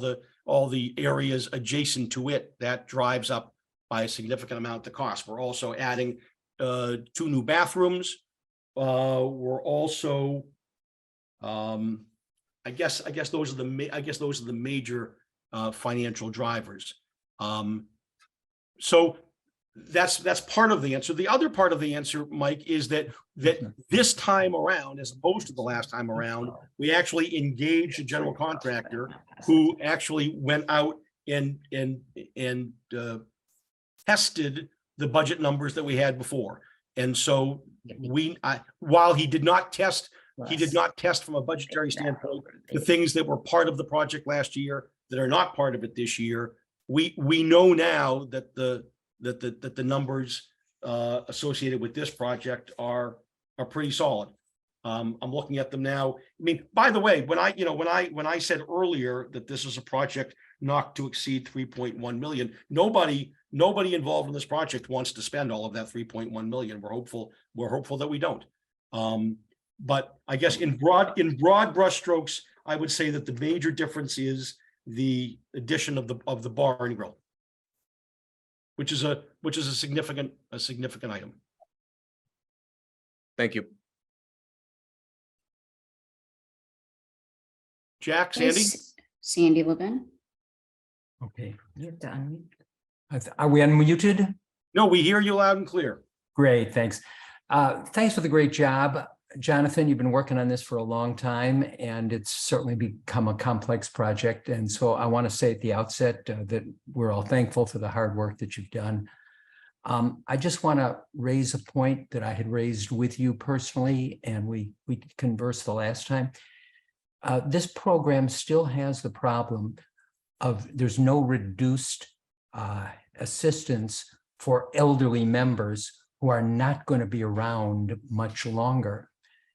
the areas adjacent to it. That drives up by a significant amount the cost. We're also adding 2 new bathrooms. We're also, I guess those are the major financial drivers. So that's part of the answer. The other part of the answer, Mike, is that this time around, as opposed to the last time around, we actually engaged a general contractor who actually went out and tested the budget numbers that we had before. And so while he did not test from a budgetary standpoint the things that were part of the project last year that are not part of it this year. We know now that the numbers associated with this project are pretty solid. I'm looking at them now. I mean, by the way, when I said earlier that this is a project not to exceed 3.1 million, nobody involved in this project wants to spend all of that 3.1 million. We're hopeful that we don't. But I guess in broad brushstrokes, I would say that the major difference is the addition of the bar and grill, which is a significant item. Thank you. Jack, Sandy? Sandy Levin. Okay, You have to unmute. are we unmuted? No, we hear you loud and clear. Great, thanks. Thanks for the great job. Jonathan, you've been working on this for a long time, and it's certainly become a complex project. And so I want to say at the outset that we're all thankful for the hard work that you've done. I just want to raise a point that I had raised with you personally, and we conversed the last time. This program still has the problem of there's no reduced assistance for elderly members who are not going to be around much longer.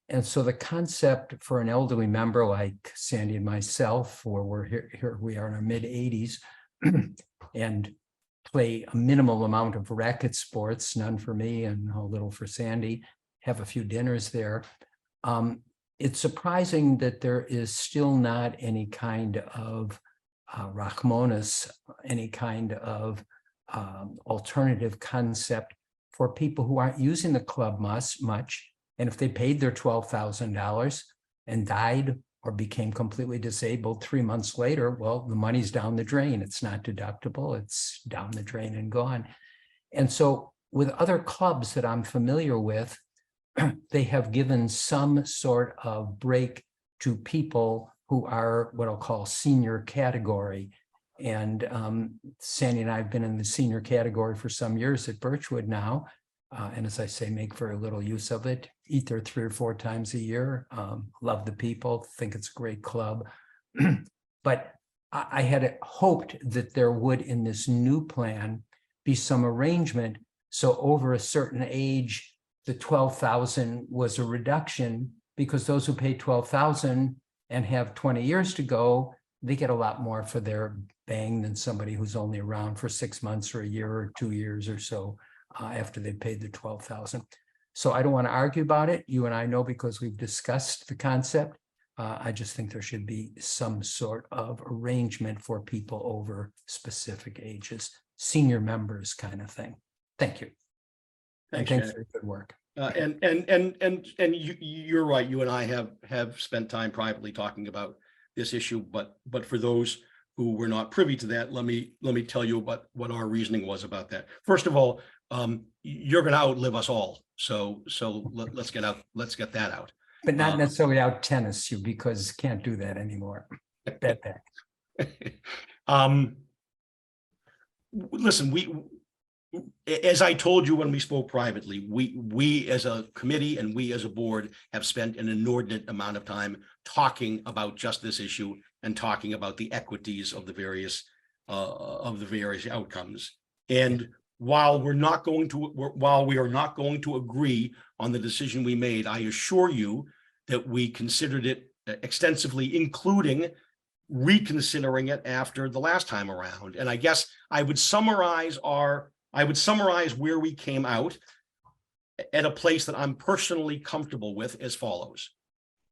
And so the concept for an elderly member like Sandy and myself, or we're here we are in our mid-80s, and play a minimal amount of racket sports, none for me and a little for Sandy, have a few dinners there. It's surprising that there is still not any kind of Rachmanis, any kind of alternative concept for people who aren't using the club much. And if they paid their $12,000 and died or became completely disabled 3 months later, well, the money's down the drain. It's not deductible. It's down the drain and gone. And so with other clubs that I'm familiar with, they have given some sort of break to people who are what I'll call senior category. And Sandy and I have been in the senior category for some years at Birchwood now. And as I say, make very little use of it, eat there 3 or 4 times a year, love the people, think it's a great club. But I had hoped that there would, in this new plan, be some arrangement. So over a certain age, the 12,000 was a reduction, because those who pay 12,000 and have 20 years to go, they get a lot more for their bang than somebody who's only around for 6 months or a year or 2 years or so after they've paid the 12,000. So I don't want to argue about it. You and I know, because we've discussed the concept. I just think there should be some sort of arrangement for people over specific ages, senior members kind of thing. Thank you. Thanks, Thanks Janet. for your good work. And you're right. You and I have spent time privately talking about this issue, but for those who were not privy to that, let me tell you what our reasoning was about that. First of all, you're going to outlive us all, so let's get that out. But not necessarily out tennis you, because can't do that anymore. Bet back. Listen, as I told you when we spoke privately, we as a committee and we as a board have spent an inordinate amount of time talking about just this issue and talking about the equities of the various outcomes. And while we are not going to agree on the decision we made, I assure you that we considered it extensively, including reconsidering it after the last time around. And I guess I would summarize where we came out at a place that I'm personally comfortable with as follows.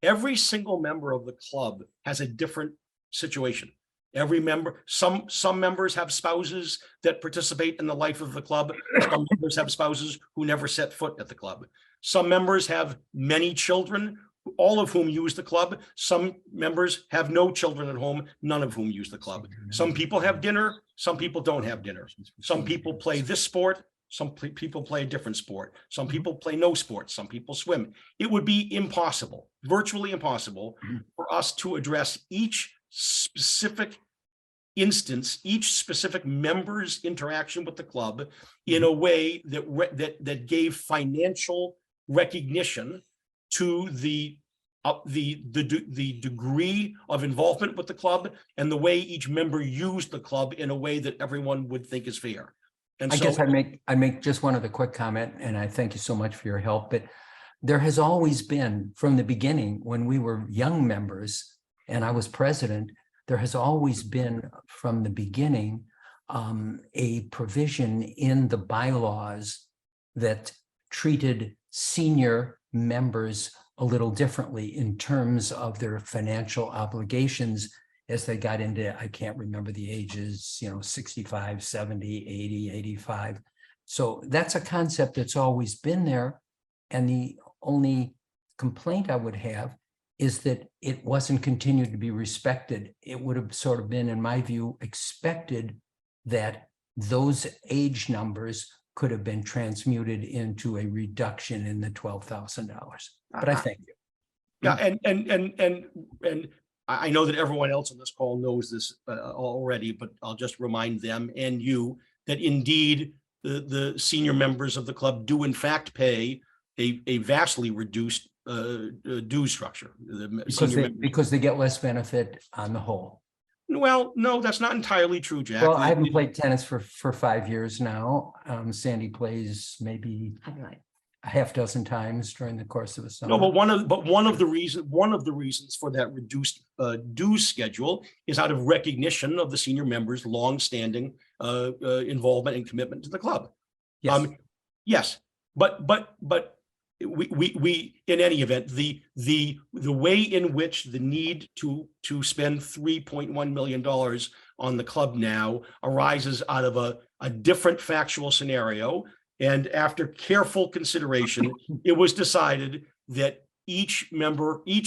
Every single member of the club has a different situation. Every member, some members have spouses that participate in the life of the club. Some members have spouses who never set foot at the club. Some members have many children, all of whom use the club. Some members have no children at home, none of whom use the club. Some people have dinner, some people don't have dinner. Some people play this sport, some people play a different sport. Some people play no sport, some people swim. It would be impossible, virtually impossible, for us to address each specific instance, each specific member's interaction with the club in a way that gave financial recognition to the degree of involvement with the club and the way each member used the club in a way that everyone would think is fair. And I so, guess I make just one other quick comment, and I thank you so much for your help. But there has always been, from the beginning, when we were young members and I was president, there has always been from the beginning a provision in the bylaws that treated senior members a little differently in terms of their financial obligations as they got into, I can't remember the ages, 65, 70, 80, 85. So that's a concept that's always been there. And the only complaint I would have is that it wasn't continued to be respected. It would have sort of been, in my view, expected that those age numbers could have been transmuted into a reduction in the $12,000. But I thank you. Yeah, and I know that everyone else on this call knows this already, but I'll just remind them and you that indeed the senior members of the club do in fact pay a vastly reduced dues structure. Because they get less benefit on the whole. Well, no, that's not entirely true, Jack. Well, I haven't played tennis for 5 years now. Sandy plays maybe a half dozen times during the course of the summer. No, but one of the reasons for that reduced dues schedule is out of recognition of the senior members' longstanding involvement and commitment to the club. Yes. Yes, but we in any event, the way in which the need to spend $3.1 million on the club now arises out of a different factual scenario. And after careful consideration, it was decided that each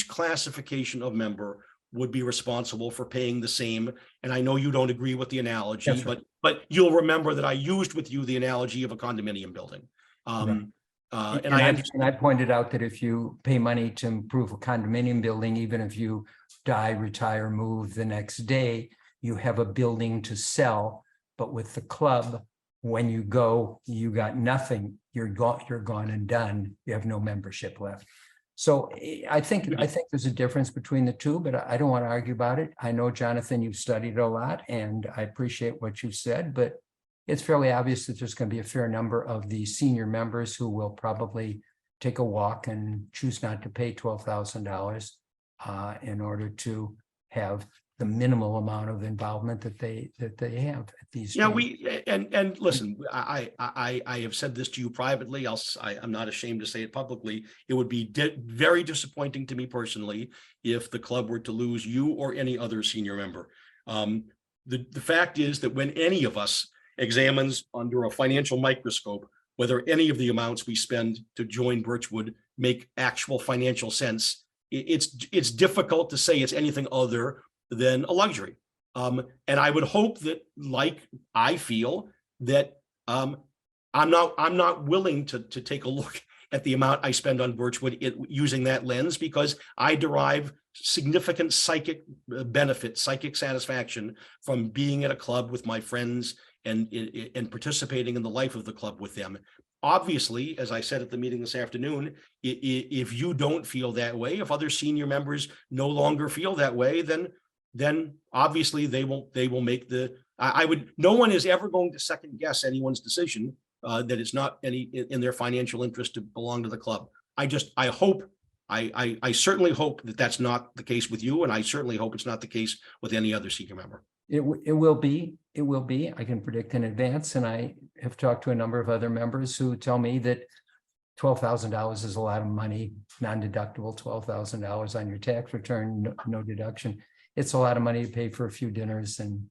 classification of member would be responsible for paying the same. And I know you don't agree with the analogy, That's right. but you'll remember that I used with you the analogy of a condominium building. Right. And I pointed out that if you pay money to improve a condominium building, even if you die, retire, move the next day, you have a building to sell. But with the club, when you go, you got nothing. You're gone and done. You have no membership left. So I think there's a difference between the two, but I don't want to argue about it. I know, Jonathan, you've studied a lot, and I appreciate what you said, but it's fairly obvious that there's going to be a fair number of the senior members who will probably take a walk and choose not to pay $12,000 in order to have the minimal amount of involvement that they have at these. Yeah, and listen, I have said this to you privately. I'm not ashamed to say it publicly. It would be very disappointing to me personally if the club were to lose you or any other senior member. The fact is that when any of us examines under a financial microscope whether any of the amounts we spend to join Birchwood make actual financial sense, it's difficult to say it's anything other than a luxury. And I would hope that, like I feel, that I'm not willing to take a look at the amount I spend on Birchwood using that lens, because I derive significant psychic benefit, psychic satisfaction from being at a club with my friends and participating in the life of the club with them. Obviously, as I said at the meeting this afternoon, if you don't feel that way, if other senior members no longer feel that way, then obviously they will make no one is ever going to second guess anyone's decision that it's not in their financial interest to belong to the club. I certainly hope that that's not the case with you, and I certainly hope it's not the case with any other senior member. It will be. It will be. I can predict in advance, and I have talked to a number of other members who tell me that $12,000 is a lot of money, non-deductible $12,000 on your tax return, no deduction. It's a lot of money to pay for a few dinners and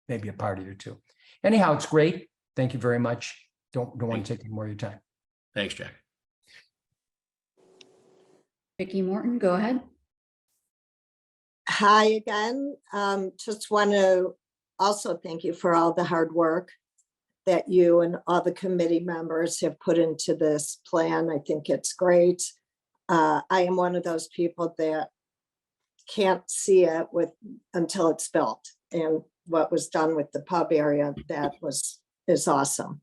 maybe a party or two. Anyhow, it's great. Thank you very much. Don't want to take any more of your time. Thanks, Jack. Vicki Morton, go ahead. Hi again. Just want to also thank you for all the hard work that you and all the committee members have put into this plan. I think it's great. I am one of those people that can't see it until it's built, and what was done with the pub area is awesome.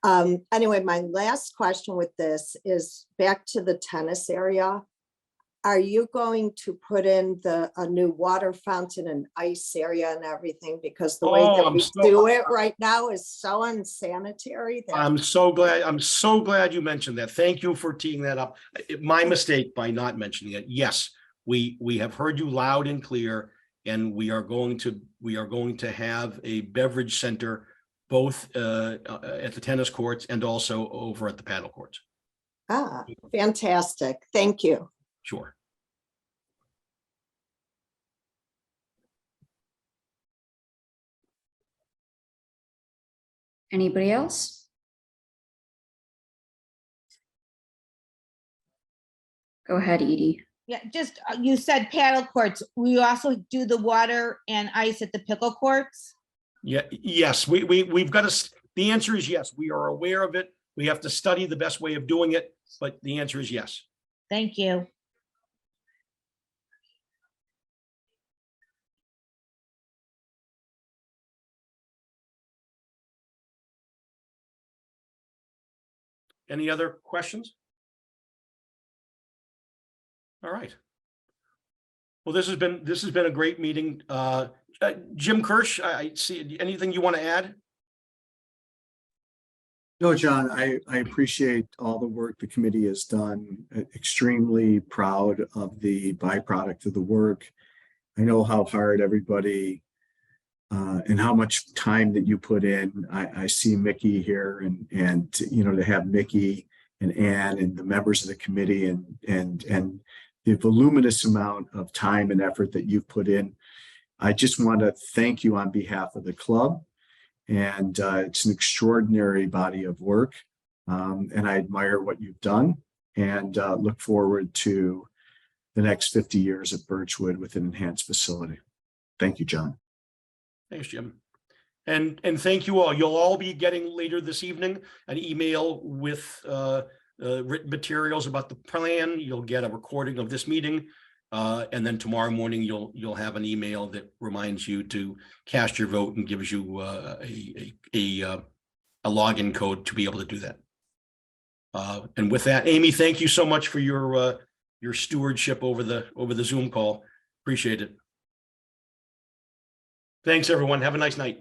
Anyway, my last question with this is back to the tennis area. are you going to put in a new water fountain and ice area and everything? Because the way Oh, that I'm we so- do it right now is so unsanitary that I'm so glad you mentioned that. Thank you for teeing that up. My mistake by not mentioning it. Yes, we have heard you loud and clear, and we are going to have a beverage center both at the tennis courts and also over at the paddle courts. fantastic. Thank you. Sure. Anybody else? Go ahead, Edie. Yeah, just, you said paddle courts. We also do the water and ice at the pickle courts? Yeah, yes, we've got to, the answer is yes. We are aware of it. We have to study the best way of doing it, but the answer is yes. Thank you. Any other questions? All right. Well, this has been a great meeting. Jim Kirsch, I see, anything you want to add? No, John, I appreciate all the work the committee has done. Extremely proud of the byproduct of the work. I know how hard everybody and how much time that you put in. I see Mickey here, and you know, to have Mickey and Ann and the members of the committee and the voluminous amount of time and effort that you've put in. I just want to thank you on behalf of the club. And it's an extraordinary body of work. And I admire what you've done and look forward to the next 50 years at Birchwood with an enhanced facility. Thank you, John. Thanks, Jim. And thank you all. You'll all be getting later this evening an email with written materials about the plan. You'll get a recording of this meeting. And then tomorrow morning, you'll have an email that reminds you to cast your vote and gives you a login code to be able to do that. And with that, Amy, thank you so much for your stewardship over the Zoom call. Appreciate it. Thanks, everyone. Have a nice night.